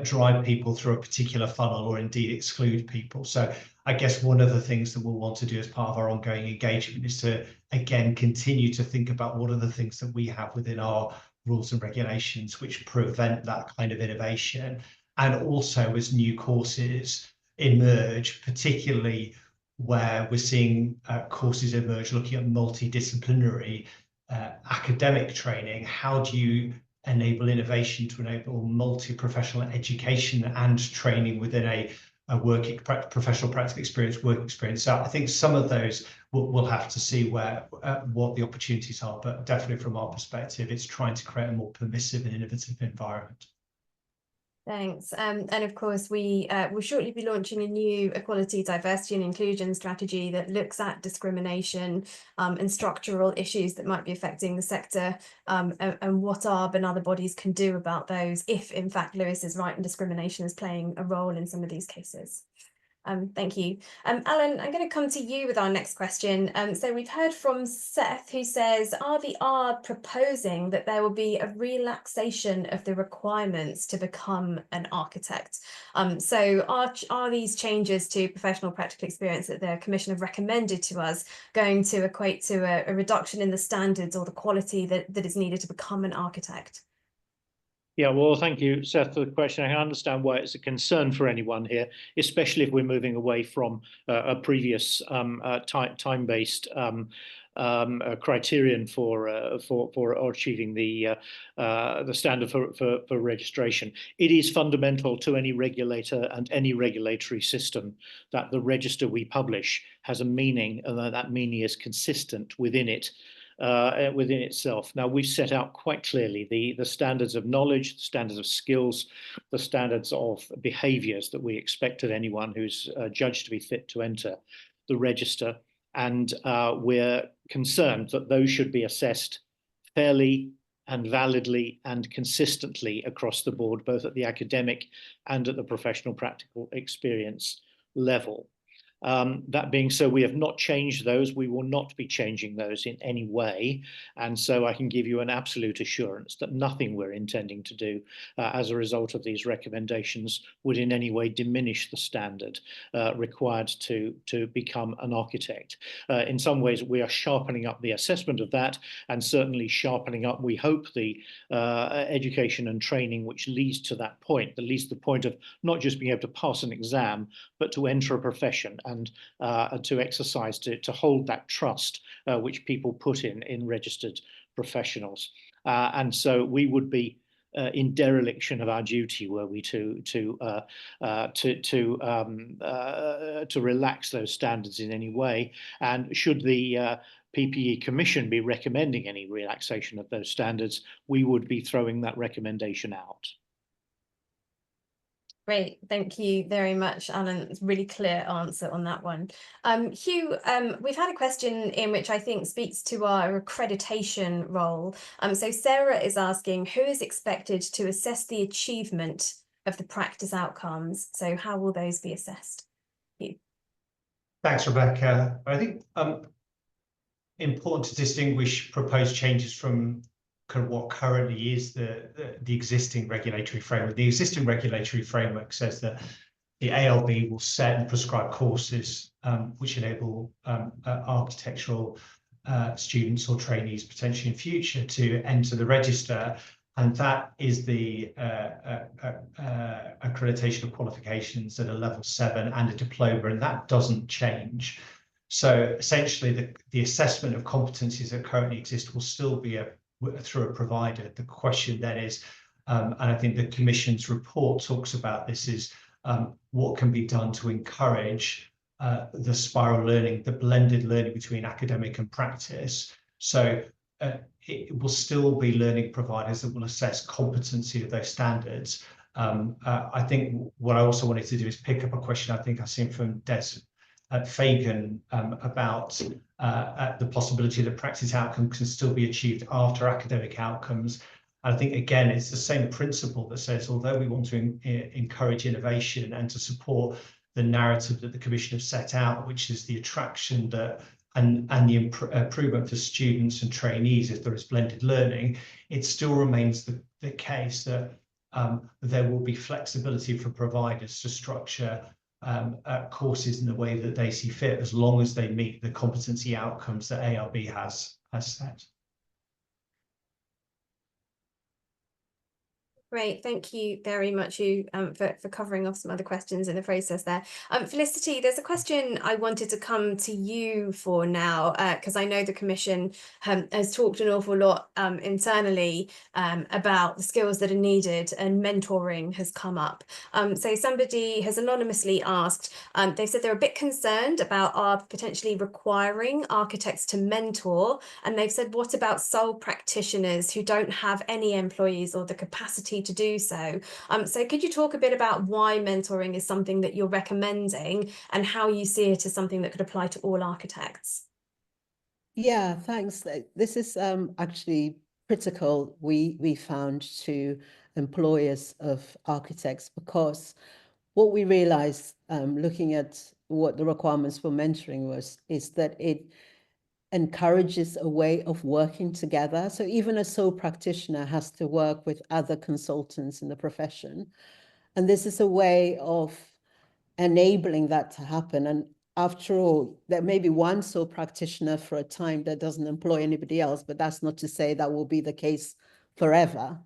drive people through a particular funnel, or indeed exclude people. So I guess one of the things that we'll want to do as part of our ongoing engagement is to, again, continue to think about what are the things that we have within our rules and regulations which prevent that kind of innovation. And also, as new courses emerge, particularly where we're seeing courses emerge looking at multidisciplinary academic training, how do you enable innovation to enable multi-professional education and training within a professional practical experience, work experience? So I think some of those we'll have to see what the opportunities are, but definitely from our perspective, it's trying to create a more permissive and innovative environment.
Thanks. And of course, we will shortly be launching a new equality, diversity and inclusion strategy that looks at discrimination and structural issues that might be affecting the sector, and what ARB and other bodies can do about those if, in fact, Lewis is right and discrimination is playing a role in some of these cases. Thank you. Alan, I'm going to come to you with our next question. So we've heard from Seth, who says, are the R proposing that there will be a relaxation of the requirements to become an architect? So are these changes to professional practical experience that the Commission have recommended to us going to equate to a reduction in the standards or the quality that is needed to become an architect?
Yeah, well, thank you, Seth, for the question. I can understand why it's a concern for anyone here, especially if we're moving away from a previous time-based criterion for achieving the standard for registration. It is fundamental to any regulator and any regulatory system that the register we publish has a meaning, and that meaning is consistent within it. Within itself. Now, we've set out quite clearly the standards of knowledge, the standards of skills, the standards of behaviours that we expect of anyone who's judged to be fit to enter the register. And we're concerned that those should be assessed fairly and validly and consistently across the board, both at the academic and at the professional practical experience level. That being so, we have not changed those. We will not be changing those in any way. And so I can give you an absolute assurance that nothing we're intending to do as a result of these recommendations would in any way diminish the standard required to become an architect. In some ways, we are sharpening up the assessment of that, and certainly sharpening up, we hope, the education and training which leads to that point, that leads to the point of not just being able to pass an exam, but to enter a profession and to exercise, to hold that trust which people put in registered professionals. And so we would be in dereliction of our duty were we to relax those standards in any way. And should the PPE Commission be recommending any relaxation of those standards, we would be throwing that recommendation out.
Great, thank you very much, Alan. It's a really clear answer on that one. Hugh, we've had a question in which I think speaks to our accreditation role. So Sarah is asking, who is expected to assess the achievement of the practice outcomes? So how will those be assessed? Hugh.
Thanks, Rebecca. I think important to distinguish proposed changes from kind of what currently is the existing regulatory framework. The existing regulatory framework says that the ALB will set and prescribe courses which enable architectural students or trainees potentially in future to enter the register, and that is the accreditation of qualifications at a level 7 and a diploma, and that doesn't change. So essentially the assessment of competencies that currently exist will still be through a provider. The question then is, and I think the Commission's report talks about this, is what can be done to encourage the spiral learning, the blended learning between academic and practice. So it will still be learning providers that will assess competency of those standards. I think what I also wanted to do is pick up a question I think I've seen from Des Fagan about the possibility that practice outcomes can still be achieved after academic outcomes. And I think, again, it's the same principle that says, although we want to encourage innovation and to support the narrative that the Commission have set out, which is the attraction that and the improvement for students and trainees if there is blended learning, it still remains the case that there will be flexibility for providers to structure courses in the way that they see fit, as long as they meet the competency outcomes that ALB has set.
Great, thank you very much, Hugh, for covering off some other questions in the process there. Felicity, there's a question I wanted to come to you for now, because I know the Commission has talked an awful lot internally about the skills that are needed, and mentoring has come up. So somebody has anonymously asked, they said they're a bit concerned about our potentially requiring architects to mentor, and they've said, what about sole practitioners who don't have any employees or the capacity to do so? So could you talk a bit about why mentoring is something that you're recommending and how you see it as something that could apply to all architects?
Yeah, thanks. This is actually critical, we found, to employers of architects, because what we realized looking at what the requirements for mentoring is that it encourages a way of working together. So even a sole practitioner has to work with other consultants in the profession. And this is a way of enabling that to happen. And after all, there may be one sole practitioner for a time that doesn't employ anybody else, but that's not to say that will be the case forever.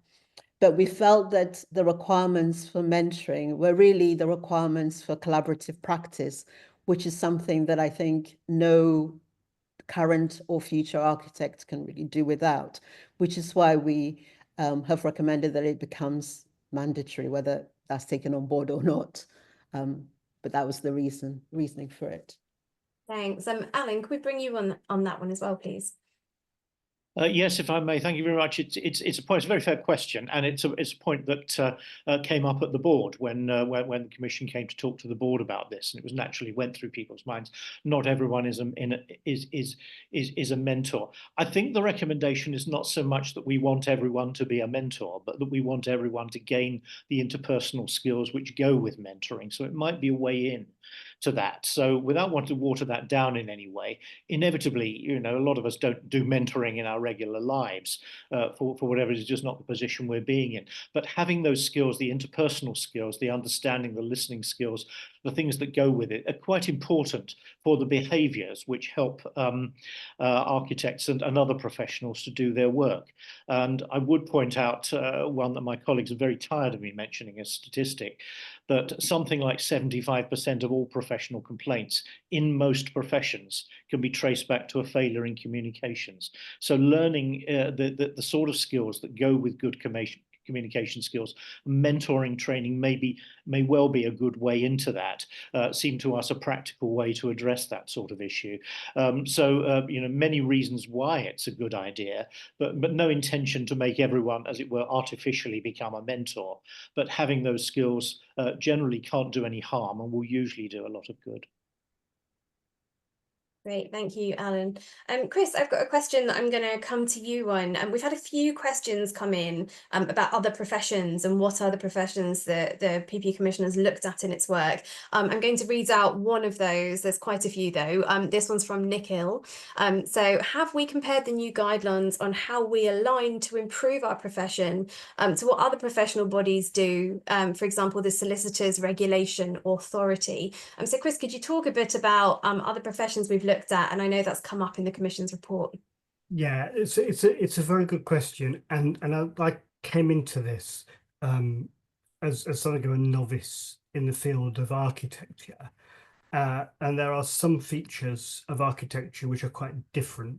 But we felt that the requirements for mentoring were really the requirements for collaborative practice, which is something that I think no current or future architect can really do without, which is why we have recommended that it becomes mandatory, whether that's taken on board or not. But that was the reasoning for it.
Thanks. Alan, could we bring you on that one as well, please?
Yes, if I may, thank you very much. It's a point. It's a very fair question, and it's a point that came up at the board when the commission came to talk to the board about this, and it was naturally went through people's minds. Not everyone is a mentor. I think the recommendation is not so much that we want everyone to be a mentor, but that we want everyone to gain the interpersonal skills which go with mentoring. So it might be a way in to that. So without wanting to water that down in any way, inevitably, a lot of us don't do mentoring in our regular lives for whatever it is, just not the position we're being in. But having those skills, the interpersonal skills, the understanding, the listening skills, the things that go with it are quite important for the behaviors which help architects and other professionals to do their work. And I would point out one that my colleagues are very tired of me mentioning, a statistic, that something like 75% of all professional complaints in most professions can be traced back to a failure in communications. So learning the sort of skills that go with good communication skills, mentoring training may well be a good way into that. Seem to us a practical way to address that sort of issue. Many reasons why it's a good idea, but no intention to make everyone, as it were, artificially become a mentor. But having those skills generally can't do any harm and will usually do a lot of good.
Great, thank you, Alan. Chris, I've got a question that I'm going to come to you on. We've had a few questions come in about other professions and what other professions the PP Commission has looked at in its work. I'm going to read out one of those. There's quite a few though. This one's from Nikhil. So have we compared the new guidelines on how we align to improve our profession to what other professional bodies do? For example, the Solicitors Regulation Authority. So Chris, could you talk a bit about other professions we've looked at, and I know that's come up in the Commission's report.
Yeah, it's a very good question, and I came into this as something of a novice in the field of architecture, and there are some features of architecture which are quite different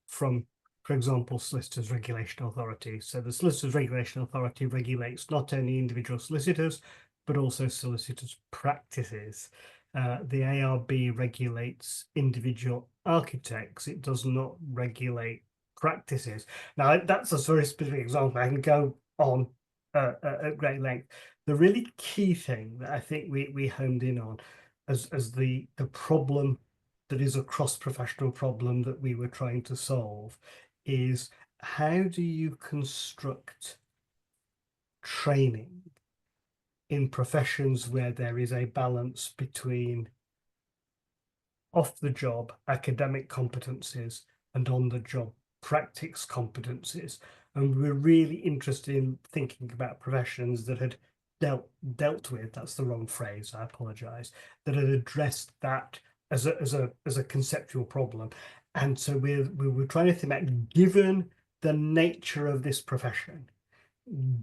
from, for example, Solicitors Regulation Authority. So the Solicitors Regulation Authority regulates not only individual solicitors, but also solicitors' practices. The ARB regulates individual architects. It does not regulate practices. Now, that's a very specific example. I can go on at great length. The really key thing that I think we honed in on as the problem that is a cross-professional problem that we were trying to solve is, how do you construct training in professions where there is a balance between off-the-job academic competencies and on-the-job practice competencies? And we're really interested in thinking about professions that had dealt with, that's the wrong phrase, I apologize, that had addressed that as a conceptual problem. And so we were trying to think about, given the nature of this profession,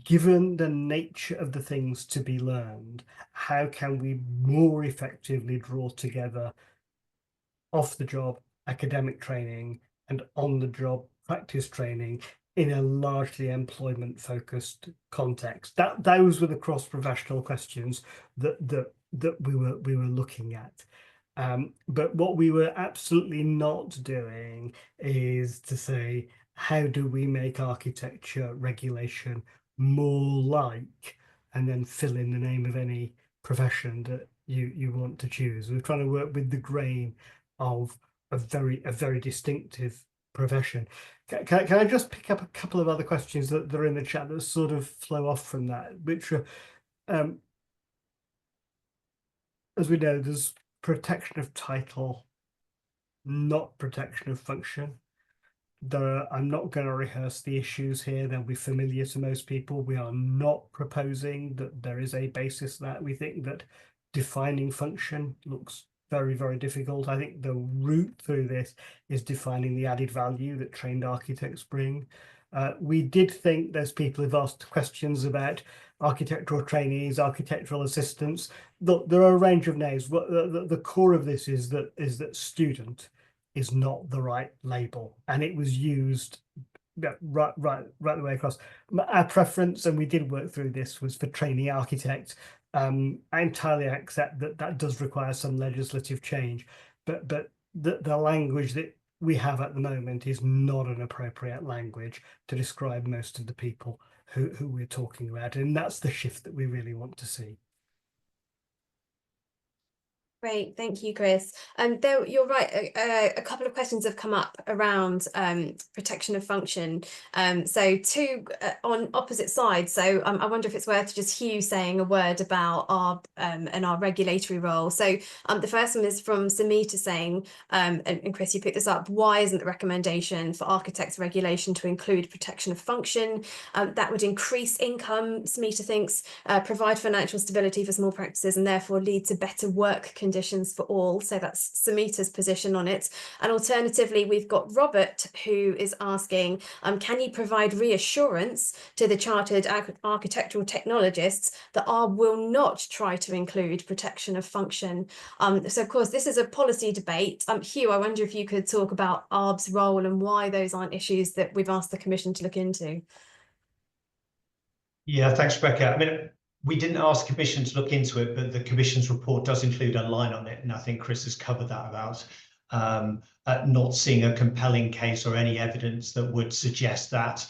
given the nature of the things to be learned, how can we more effectively draw together off-the-job academic training and on-the-job practice training in a largely employment-focused context? Those were the cross-professional questions that we were looking at. But what we were absolutely not doing is to say, how do we make architecture regulation more like, and then fill in the name of any profession that you want to choose. We're trying to work with the grain of a very distinctive profession. Can I just pick up a couple of other questions that are in the chat that sort of flow off from that, which are as we know, there's protection of title, not protection of function. I'm not going to rehearse the issues here. They'll be familiar to most people. We are not proposing that there is a basis that we think that defining function looks very, very difficult. I think the route through this is defining the added value that trained architects bring. We did think there's people who've asked questions about architectural trainees, architectural assistants. There are a range of names. The core of this is that student is not the right label, and it was used right the way across. Our preference, and we did work through this, was for trainee architect. I entirely accept that that does require some legislative change, but the language that we have at the moment is not an appropriate language to describe most of the people who we're talking about, and that's the shift that we really want to see.
Great, thank you, Chris. Though you're right, a couple of questions have come up around protection of function. So two on opposite sides. So I wonder if it's worth just Hugh saying a word about our and our regulatory role. So the first one is from Samita saying, and Chris, you picked this up, why isn't the recommendation for architects regulation to include protection of function? That would increase income, Samita thinks, provide financial stability for small practices, and therefore lead to better work conditions for all. So that's Samita's position on it. And alternatively, we've got Robert, who is asking, can you provide reassurance to the chartered architectural technologists that ARB will not try to include protection of function? So of course, this is a policy debate. Hugh, I wonder if you could talk about ARB's role and why those aren't issues that we've asked the Commission to look into.
Yeah, thanks, Rebecca. I mean, we didn't ask the Commission to look into it, but the Commission's report does include a line on it, and I think Chris has covered that about not seeing a compelling case or any evidence that would suggest that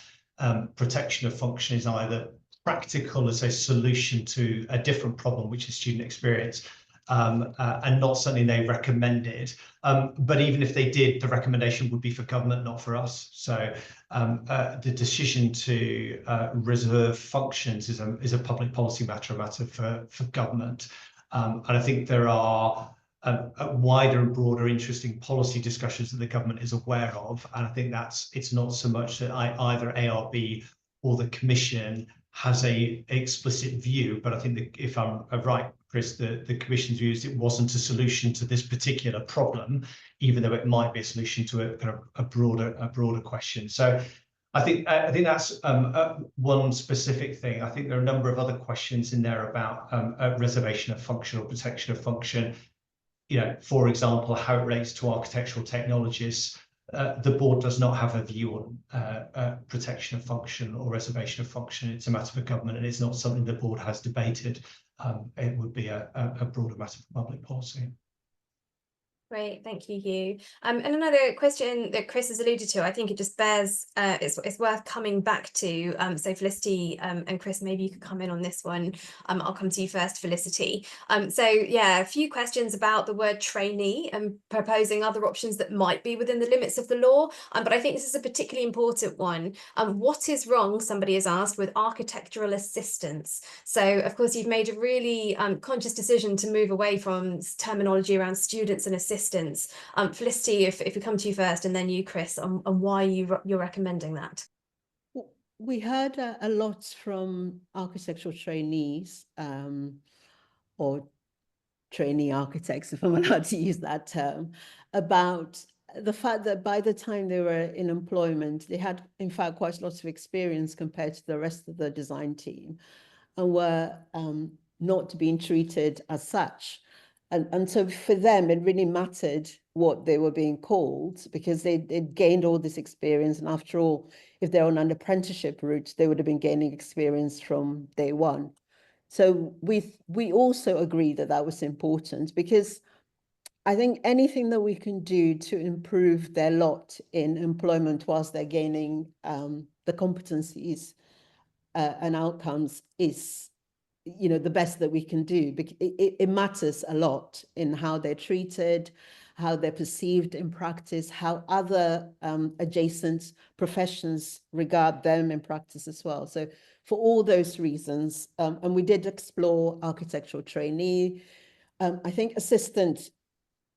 protection of function is either practical as a solution to a different problem, which is student experience, and not something they recommended. But even if they did, the recommendation would be for government, not for us. So the decision to reserve functions is a public policy matter, a matter for government. And I think there are wider and broader interesting policy discussions that the government is aware of. And I think it's not so much that either ARB or the Commission has a explicit view, but I think that if I'm right, Chris, the Commission's view is it wasn't a solution to this particular problem, even though it might be a solution to a kind of a broader question. So I think that's one specific thing. I think there are a number of other questions in there about reservation of function or protection of function. You know, for example, how it relates to architectural technologies. The board does not have a view on protection of function or reservation of function. It's a matter for government, and it's not something the board has debated. It would be a broader matter for public policy.
Great, thank you, Hugh. And another question that Chris has alluded to, I think it just bears, it's worth coming back to. So Felicity and Chris, maybe you could come in on this one. I'll come to you first, Felicity. So yeah, a few questions about the word trainee and proposing other options that might be within the limits of the law. But I think this is a particularly important one. What is wrong, somebody has asked, with architectural assistants? So of course, you've made a really conscious decision to move away from terminology around students and assistants. Felicity, if we come to you first, and then you, Chris, on why you're recommending that.
We heard a lot from architectural trainees or trainee architects, if I'm allowed to use that term, about the fact that by the time they were in employment, they had, in fact, quite a lot of experience compared to the rest of the design team, and were not being treated as such. And so for them, it really mattered what they were being called, because they'd gained all this experience. And after all, if they're on an apprenticeship route, they would have been gaining experience from day one. So we also agree that that was important, because I think anything that we can do to improve their lot in employment whilst they're gaining the competencies and outcomes is, you know, the best that we can do. It matters a lot in how they're treated, how they're perceived in practice, how other adjacent professions regard them in practice as well. So for all those reasons, and we did explore architectural trainee, I think assistant,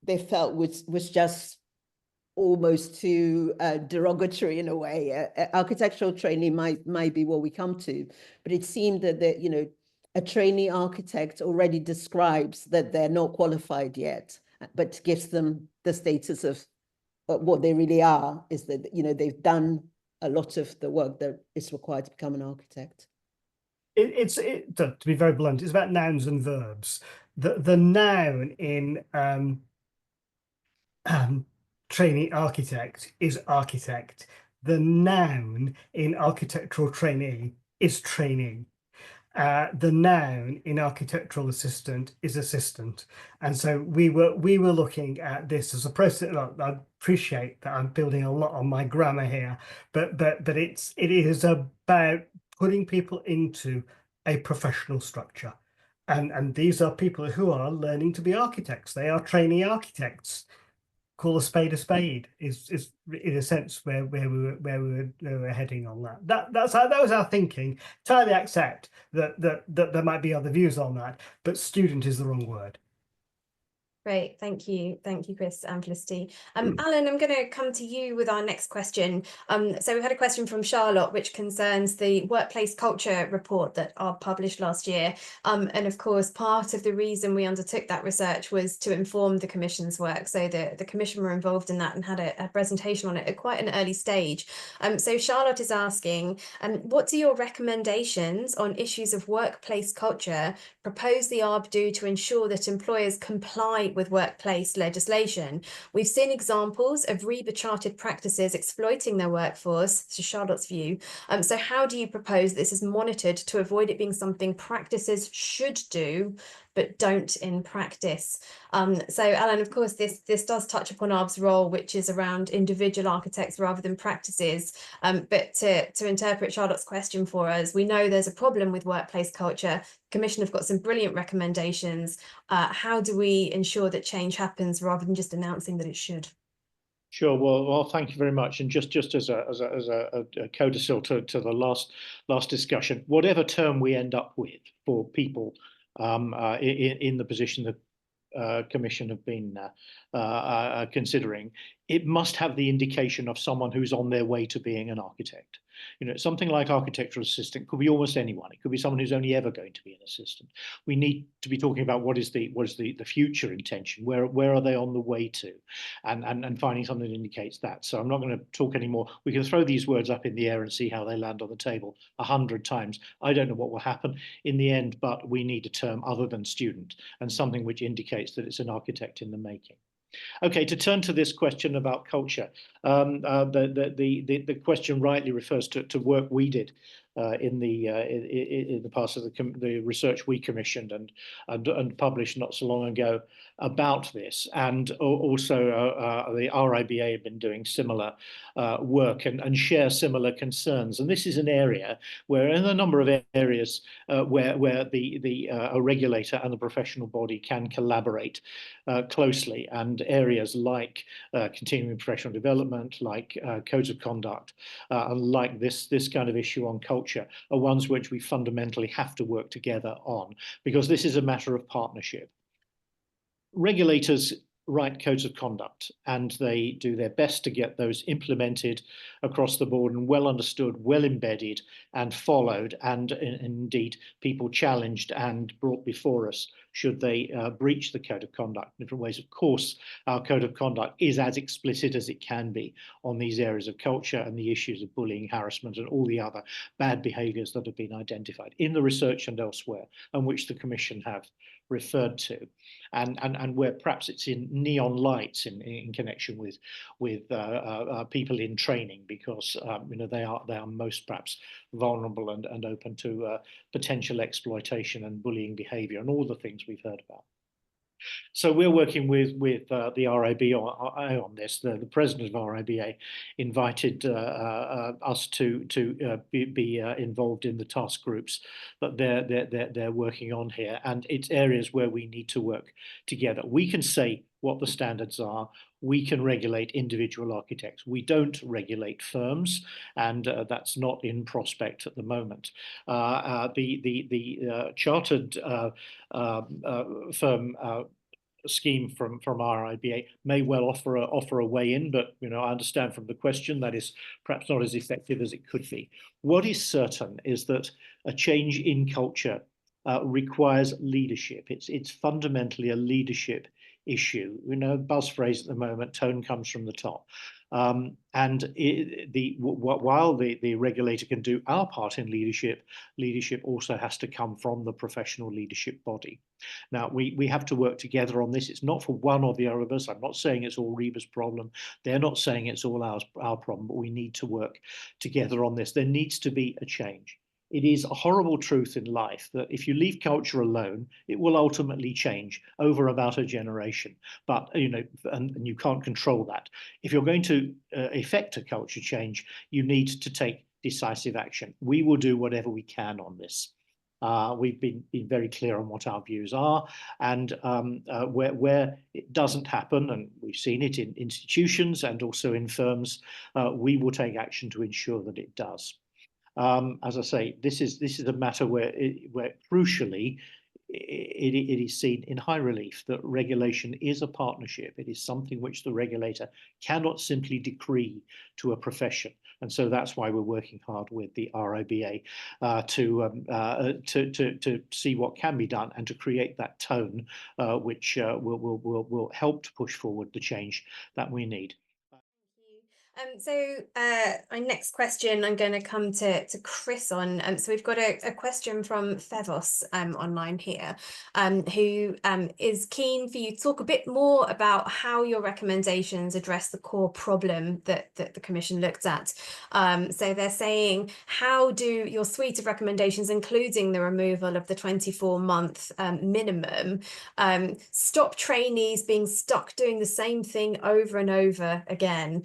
they felt was just almost too derogatory in a way. Architectural trainee might be what we come to, but it seemed that you know, a trainee architect already describes that they're not qualified yet, but gives them the status of what they really are, is that, you know, they've done a lot of the work that is required to become an architect.
To be very blunt, it's about nouns and verbs. The noun in trainee architect is architect. The noun in architectural trainee is trainee. The noun in architectural assistant is assistant. And so we were looking at this as a process. Look, I appreciate that I'm building a lot on my grammar here, but it is about putting people into a professional structure. And these are people who are learning to be architects. They are trainee architects. Call a spade is in a sense where we were heading on that. That was our thinking. Entirely accept that there might be other views on that, but student is the wrong word.
Great, thank you, Chris and Felicity. Alan, I'm going to come to you with our next question. So we had a question from Charlotte, which concerns the workplace culture report that ARB published last year. And of course, part of the reason we undertook that research was to inform the Commission's work. So the Commission were involved in that and had a presentation on it at quite an early stage. So Charlotte is asking, what do your recommendations on issues of workplace culture propose the ARB do to ensure that employers comply with workplace legislation? We've seen examples of REBA chartered practices exploiting their workforce, to Charlotte's view. So how do you propose this is monitored to avoid it being something practices should do but don't in practice? So Alan, of course, this does touch upon ARB's role, which is around individual architects rather than practices. But to interpret Charlotte's question for us, we know there's a problem with workplace culture. Commission have got some brilliant recommendations. How do we ensure that change happens rather than just announcing that it should?
Sure. Well, thank you very much. And just as a codicil to the last discussion, whatever term we end up with for people in the position that Commission have been considering, it must have the indication of someone who's on their way to being an architect. You know, something like architectural assistant could be almost anyone. It could be someone who's only ever going to be an assistant. We need to be talking about what is the future intention. Where are they on the way to, and finding something that indicates that. So I'm not going to talk anymore. We can throw these words up in the air and see how they land on the table 100 times. I don't know what will happen in the end, but we need a term other than student and something which indicates that it's an architect in the making. Okay, to turn to this question about culture, the question rightly refers to work we did in the past of the research we commissioned and published not so long ago about this, and also the RIBA have been doing similar work and share similar concerns. And this is an area where, in a number of areas, where a regulator and the professional body can collaborate closely, and areas like continuing professional development, like codes of conduct, and like this kind of issue on culture are ones which we fundamentally have to work together on, because this is a matter of partnership. Regulators write codes of conduct, and they do their best to get those implemented across the board and well understood, well embedded and followed, and indeed people challenged and brought before us should they breach the code of conduct in different ways. Of course, our code of conduct is as explicit as it can be on these areas of culture and the issues of bullying, harassment, and all the other bad behaviours that have been identified in the research and elsewhere, and which the Commission have referred to, and where perhaps it's in neon lights in connection with people in training, because you know, they are most perhaps vulnerable and open to potential exploitation and bullying behaviour and all the things we've heard about. So we're working with the RIBA on this. The president of RIBA invited us to be involved in the task groups that they're working on here, and it's areas where we need to work together. We can say what the standards are. We can regulate individual architects. We don't regulate firms, and that's not in prospect at the moment. The chartered firm scheme from RIBA may well offer a way in, but I understand from the question that is perhaps not as effective as it could be. What is certain is that a change in culture requires leadership. It's fundamentally a leadership issue. Buzz phrase at the moment, tone comes from the top. While the regulator can do our part in leadership also has to come from the professional leadership body. Now, we have to work together on this. It's not for one or the other of us. I'm not saying it's all RIBA's problem. They're not saying it's all our problem, but we need to work together on this. There needs to be a change. It is a horrible truth in life that if you leave culture alone, it will ultimately change over about a generation. But, and you can't control that. If you're going to effect a culture change, you need to take decisive action. We will do whatever we can on this. We've been very clear on what our views are, and where it doesn't happen, and we've seen it in institutions and also in firms, we will take action to ensure that it does. As I say, this is a matter where crucially it is seen in high relief that regulation is a partnership. It is something which the regulator cannot simply decree to a profession. And so that's why we're working hard with the RIBA to see what can be done and to create that tone which will help to push forward the change that we need.
So my next question, I'm going to come to Chris on. So we've got a question from Fevos online here, who is keen for you to talk a bit more about how your recommendations address the core problem that the Commission looked at. So they're saying, how do your suite of recommendations, including the removal of the 24-month minimum, stop trainees being stuck doing the same thing over and over again?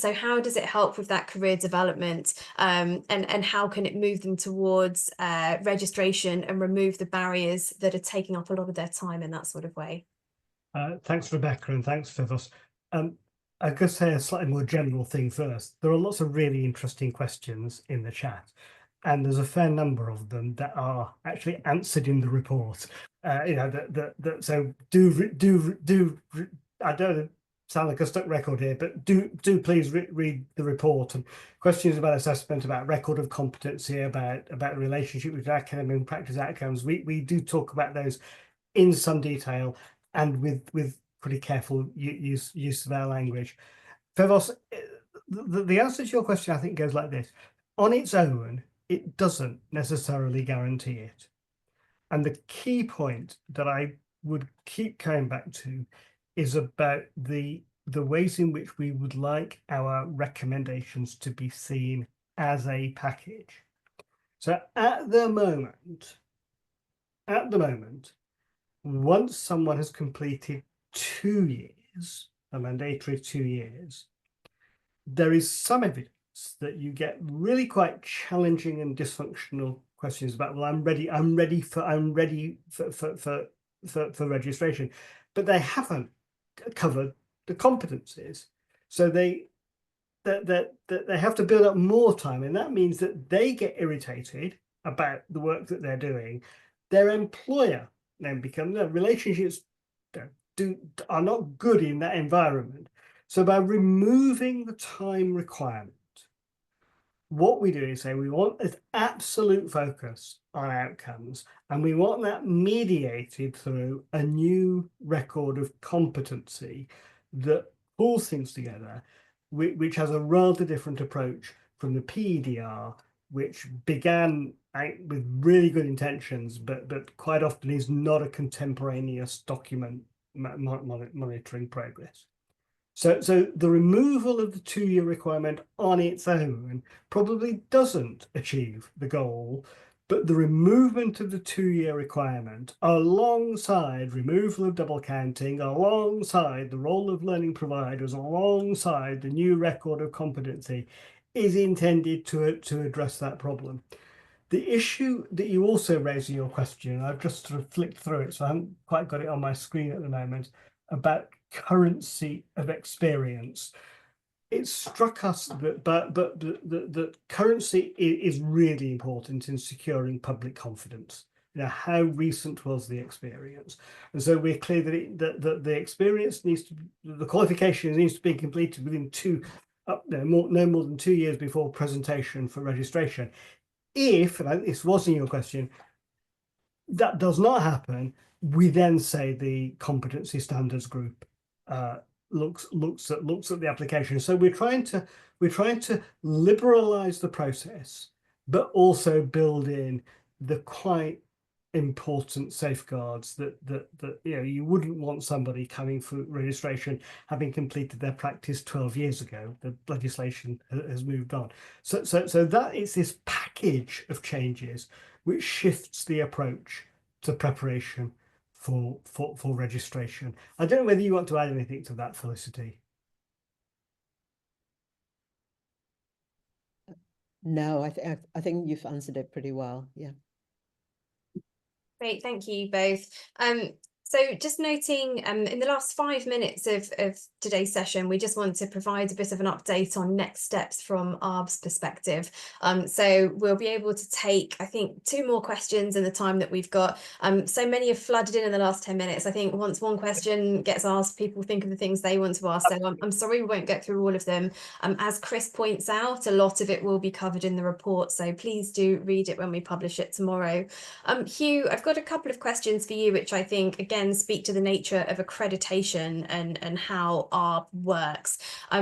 So how does it help with that career development, and how can it move them towards registration and remove the barriers that are taking up a lot of their time in that sort of way?
Thanks, Rebecca, and thanks, Fevos. I could say a slightly more general thing first. There are lots of really interesting questions in the chat, and there's a fair number of them that are actually answered in the report. So do I don't sound like a stuck record here, but do please read the report. And questions about assessment, about record of competency, about the relationship with academic and practice outcomes. We do talk about those in some detail and with pretty careful use of our language. Fevos, the answer to your question, I think, goes like this. On its own, it doesn't necessarily guarantee it. And the key point that I would keep coming back to is about the ways in which we would like our recommendations to be seen as a package. So at the moment, once someone has completed 2 years, a mandatory 2 years, there is some evidence that you get really quite challenging and dysfunctional questions about, well, I'm ready for registration, but they haven't covered the competencies, so they have to build up more time, and that means that they get irritated about the work that they're doing. Their employer then relationships are not good in that environment. So by removing the time requirement, what we do is say we want an absolute focus on outcomes, and we want that mediated through a new record of competency that pulls things together, which has a rather different approach from the PEDR, which began with really good intentions, but quite often is not a contemporaneous document monitoring progress. So the removal of the 2-year requirement on its own probably doesn't achieve the goal, but the removal of the 2-year requirement alongside removal of double counting, alongside the role of learning providers, alongside the new record of competency is intended to address that problem. The issue that you also raised in your question, I've just sort of flicked through it, so I haven't quite got it on my screen at the moment, about currency of experience. It struck us that the currency is really important in securing public confidence. You know, how recent was the experience? And so we're clear that the experience needs to, the qualification needs to be completed within no more than 2 years before presentation for registration. If, and this wasn't your question, that does not happen, we then say the competency standards group looks at the application. So we're trying to liberalize the process, but also build in the quite important safeguards that you know, you wouldn't want somebody coming for registration having completed their practice 12 years ago. The legislation has moved on. So that is this package of changes which shifts the approach to preparation for registration. I don't know whether you want to add anything to that, Felicity.
No, I think you've answered it pretty well. Yeah.
Great, thank you both. So just noting, in the last 5 minutes of today's session, we just want to provide a bit of an update on next steps from ARB's perspective. So we'll be able to take, I think, 2 more questions in the time that we've got. So many have flooded in the last 10 minutes. I think once one question gets asked, people think of the things they want to ask. So I'm sorry we won't get through all of them. As Chris points out, a lot of it will be covered in the report. So please do read it when we publish it tomorrow. Hugh, I've got a couple of questions for you, which I think, again, speak to the nature of accreditation and how ARB works.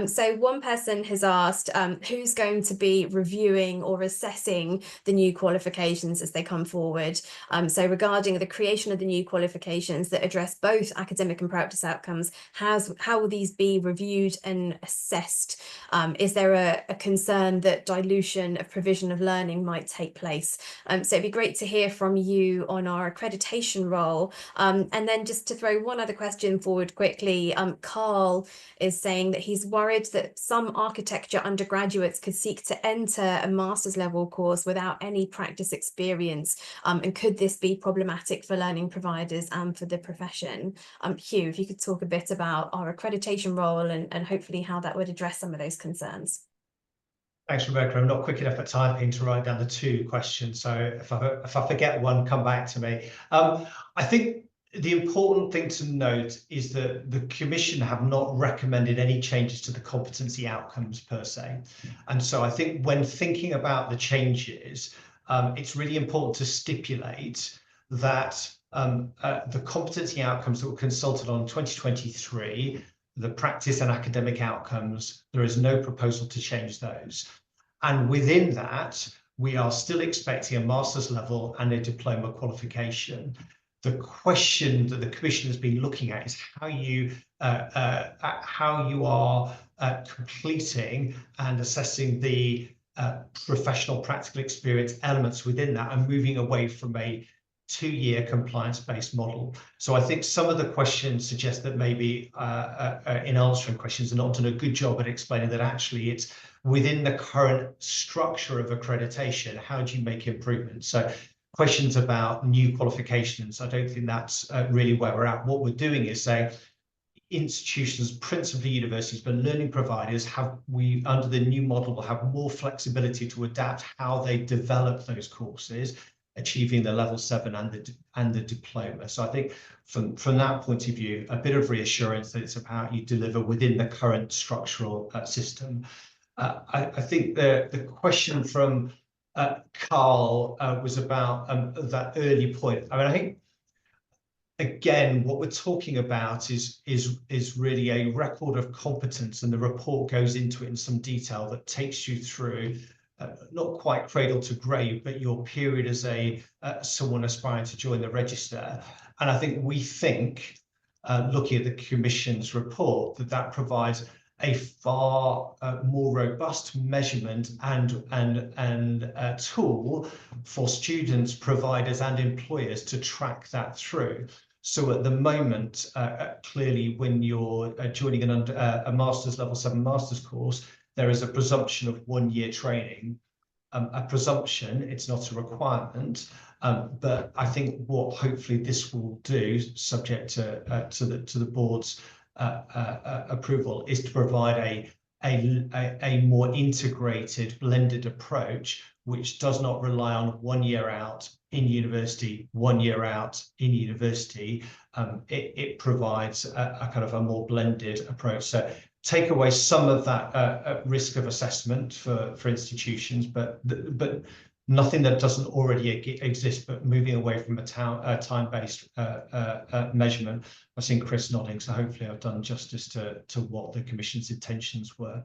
So one person has asked, who's going to be reviewing or assessing the new qualifications as they come forward? So regarding the creation of the new qualifications that address both academic and practice outcomes, how will these be reviewed and assessed? Is there a concern that dilution of provision of learning might take place? So it'd be great to hear from you on our accreditation role. And then just to throw one other question forward quickly, Carl is saying that he's worried that some architecture undergraduates could seek to enter a master's level course without any practice experience. And could this be problematic for learning providers and for the profession? Hugh, if you could talk a bit about our accreditation role and hopefully how that would address some of those concerns.
Thanks, Rebecca. I'm not quick enough at typing to write down the 2 questions. So if I forget one, come back to me. I think the important thing to note is that the Commission have not recommended any changes to the competency outcomes per se. And so I think when thinking about the changes, it's really important to stipulate that the competency outcomes that were consulted on in 2023, the practice and academic outcomes, there is no proposal to change those. And within that, we are still expecting a master's level and a diploma qualification. The question that the Commission has been looking at is how you are completing and assessing the professional practical experience elements within that and moving away from a 2-year compliance-based model. So I think some of the questions suggest that maybe in answering questions are not done a good job at explaining that actually it's within the current structure of accreditation, how do you make improvements? So questions about new qualifications, I don't think that's really where we're at. What we're doing is saying institutions, principally universities, but learning providers under the new model will have more flexibility to adapt how they develop those courses, achieving the level 7 and the diploma. So I think from that point of view, a bit of reassurance that it's about you deliver within the current structural system. I think the question from Carl was about that early point. I mean, I think again, what we're talking about is really a record of competence, and the report goes into it in some detail that takes you through not quite cradle to grave, but your period as someone aspiring to join the register. And I think looking at the Commission's report, that provides a far more robust measurement and tool for students, providers, and employers to track that through. So at the moment, clearly, when you're joining a master's level 7 master's course, there is a presumption of 1-year training. A presumption, it's not a requirement, but I think what hopefully this will do, subject to the board's approval is to provide a more integrated, blended approach, which does not rely on 1 year out in university, 1 year out in university. It provides a kind of a more blended approach. So take away some of that risk of assessment for institutions, but nothing that doesn't already exist, but moving away from a time-based measurement. I've seen Chris nodding, so hopefully I've done justice to what the Commission's intentions were.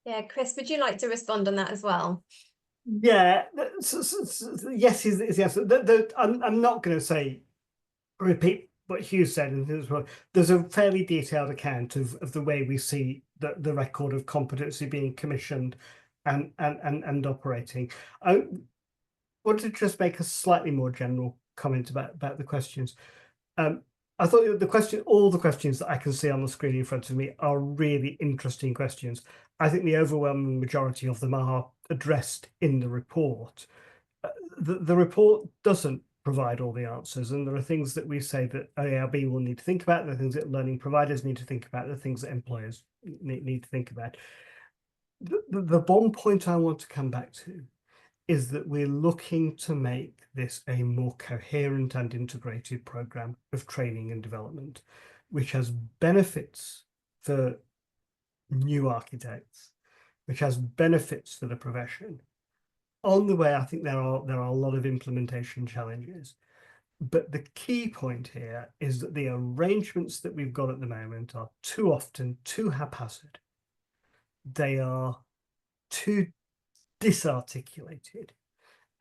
Yeah, Chris, would you like to respond on that as well?
Yeah, yes is the answer. I'm not going to repeat what Hugh said. There's a fairly detailed account of the way we see the record of competency being commissioned and operating. I wanted to just make a slightly more general comment about the questions. I thought all the questions that I can see on the screen in front of me are really interesting questions. I think the overwhelming majority of them are addressed in the report. The report doesn't provide all the answers, and there are things that we say that OERB will need to think about, the things that learning providers need to think about, the things that employers need to think about. The one point I want to come back to is that we're looking to make this a more coherent and integrated program of training and development, which has benefits for new architects, which has benefits for the profession. On the way, I think there are a lot of implementation challenges, but the key point here is that the arrangements that we've got at the moment are too often too haphazard. They are too disarticulated,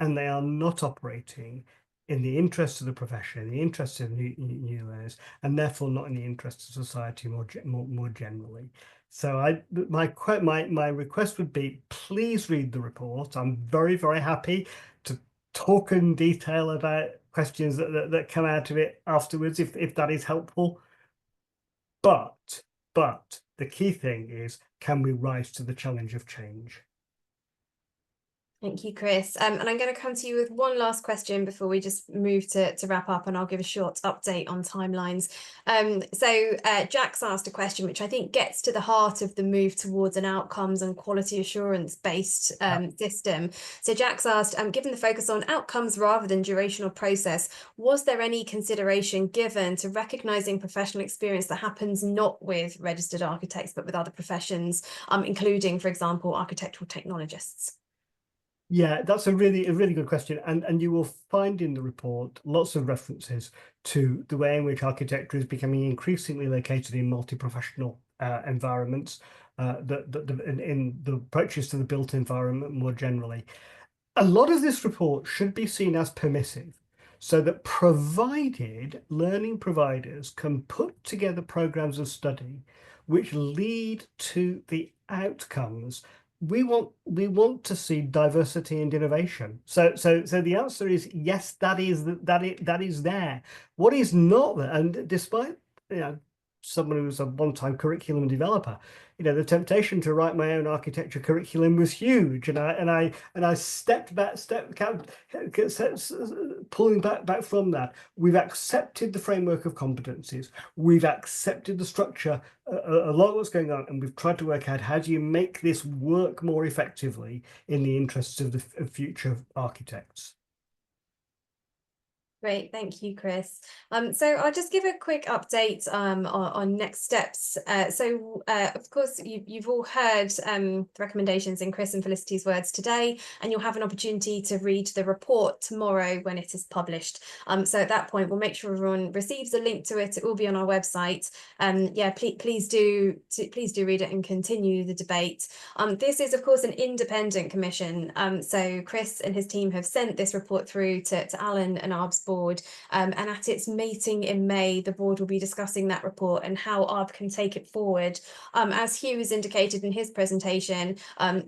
and they are not operating in the interests of the profession, in the interests of new learners, and therefore not in the interests of society more generally. So my request would be, please read the report. I'm very, very happy to talk in detail about questions that come out of it afterwards, if that is helpful. But the key thing is, can we rise to the challenge of change?
Thank you, Chris. And I'm going to come to you with one last question before we just move to wrap up, and I'll give a short update on timelines. So Jack's asked a question which I think gets to the heart of the move towards an outcomes and quality assurance based system. So Jack's asked, given the focus on outcomes rather than duration or process, was there any consideration given to recognising professional experience that happens not with registered architects but with other professions, including, for example, architectural technologists?
Yeah, that's a really good question, and you will find in the report lots of references to the way in which architecture is becoming increasingly located in multi-professional environments, in the approaches to the built environment more generally. A lot of this report should be seen as permissive, so that provided learning providers can put together programs of study which lead to the outcomes, we want to see diversity and innovation. So the answer is yes, that is there. What is not there, and despite someone who's a one-time curriculum developer, the temptation to write my own architecture curriculum was huge, and I stepped back, pulling back from that. We've accepted the framework of competencies, we've accepted the structure, a lot of what's going on, and we've tried to work out how do you make this work more effectively in the interests of the future architects.
Great, thank you, Chris. So I'll just give a quick update on next steps. Of course, you've all heard the recommendations in Chris and Felicity's words today, and you'll have an opportunity to read the report tomorrow when it is published. So at that point, we'll make sure everyone receives a link to it. It will be on our website. Yeah, please do read it and continue the debate. This is, of course, an independent commission. So Chris and his team have sent this report through to Alan and ARB's board, and at its meeting in May, the board will be discussing that report and how ARB can take it forward. As Hugh has indicated in his presentation,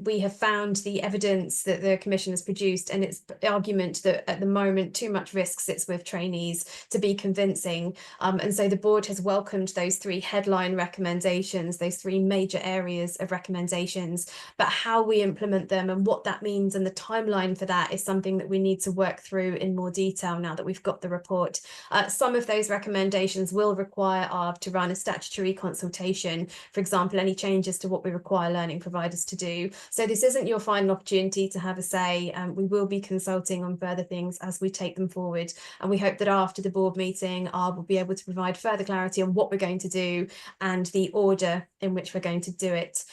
we have found the evidence that the Commission has produced, and its argument that at the moment too much risk sits with trainees to be convincing. And so the board has welcomed those 3 headline recommendations, those 3 major areas of recommendations, but how we implement them and what that means and the timeline for that is something that we need to work through in more detail now that we've we've got the report. Some of those recommendations will require ARB to run a statutory consultation, for example, any changes to what we require learning providers to do. So this isn't your final opportunity to have a say. We will be consulting on further things as we take them forward. And we hope that after the board meeting, ARB will be able to provide further clarity on what we're going to do and the order in which we're going to do it.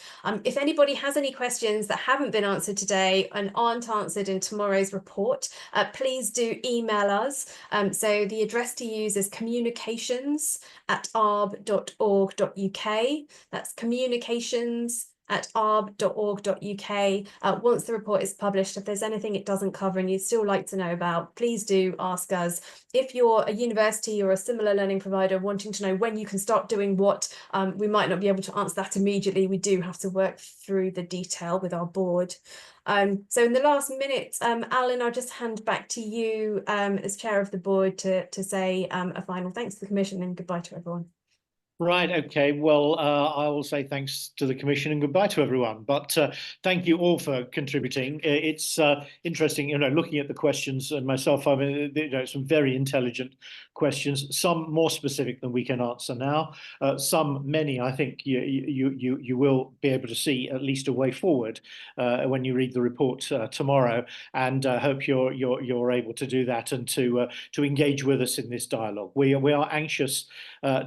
If anybody has any questions that haven't been answered today and aren't answered in tomorrow's report, please do email us. So the address to use is communications@arb.org.uk. That's communications@arb.org.uk. Once the report is published, if there's anything it doesn't cover and you'd still like to know about, please do ask us. If you're a university or a similar learning provider wanting to know when you can start doing what, we might not be able to answer that immediately. We do have to work through the detail with our board. So in the last minute, Alan, I'll just hand back to you as chair of the board to say a final thanks to the Commission and goodbye to everyone.
Right, okay. Well, I will say thanks to the Commission and goodbye to everyone. But thank you all for contributing. It's interesting, looking at the questions and myself, I mean, some very intelligent questions, some more specific than we can answer now. Many, I think you will be able to see at least a way forward when you read the report tomorrow. And hope you're able to do that and to engage with us in this dialogue. We are anxious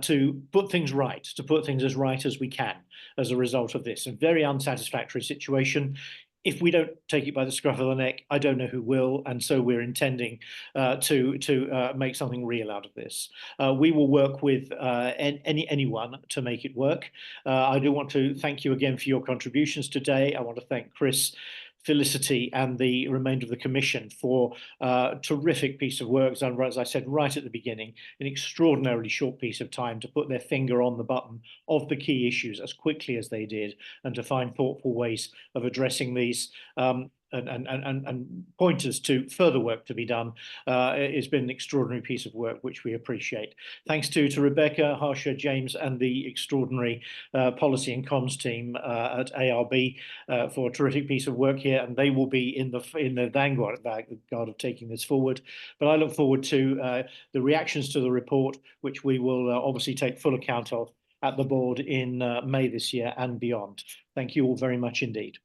to put things right, to put things as right as we can as a result of this. A very unsatisfactory situation. If we don't take it by the scruff of the neck, I don't know who will, and so we're intending to make something real out of this. We will work with anyone to make it work. I do want to thank you again for your contributions today. I want to thank Chris, Felicity and the remainder of the Commission for a terrific piece of work done, as I said right at the beginning, an extraordinarily short piece of time to put their finger on the button of the key issues as quickly as they did and to find thoughtful ways of addressing these and pointers to further work to be done. It's been an extraordinary piece of work, which we appreciate. Thanks to Rebecca, Harsha, James, and the extraordinary policy and comms team at ARB for a terrific piece of work here, and they will be in the vanguard of taking this forward. But I look forward to the reactions to the report, which we will obviously take full account of at the board in May this year and beyond. Thank you all very much indeed.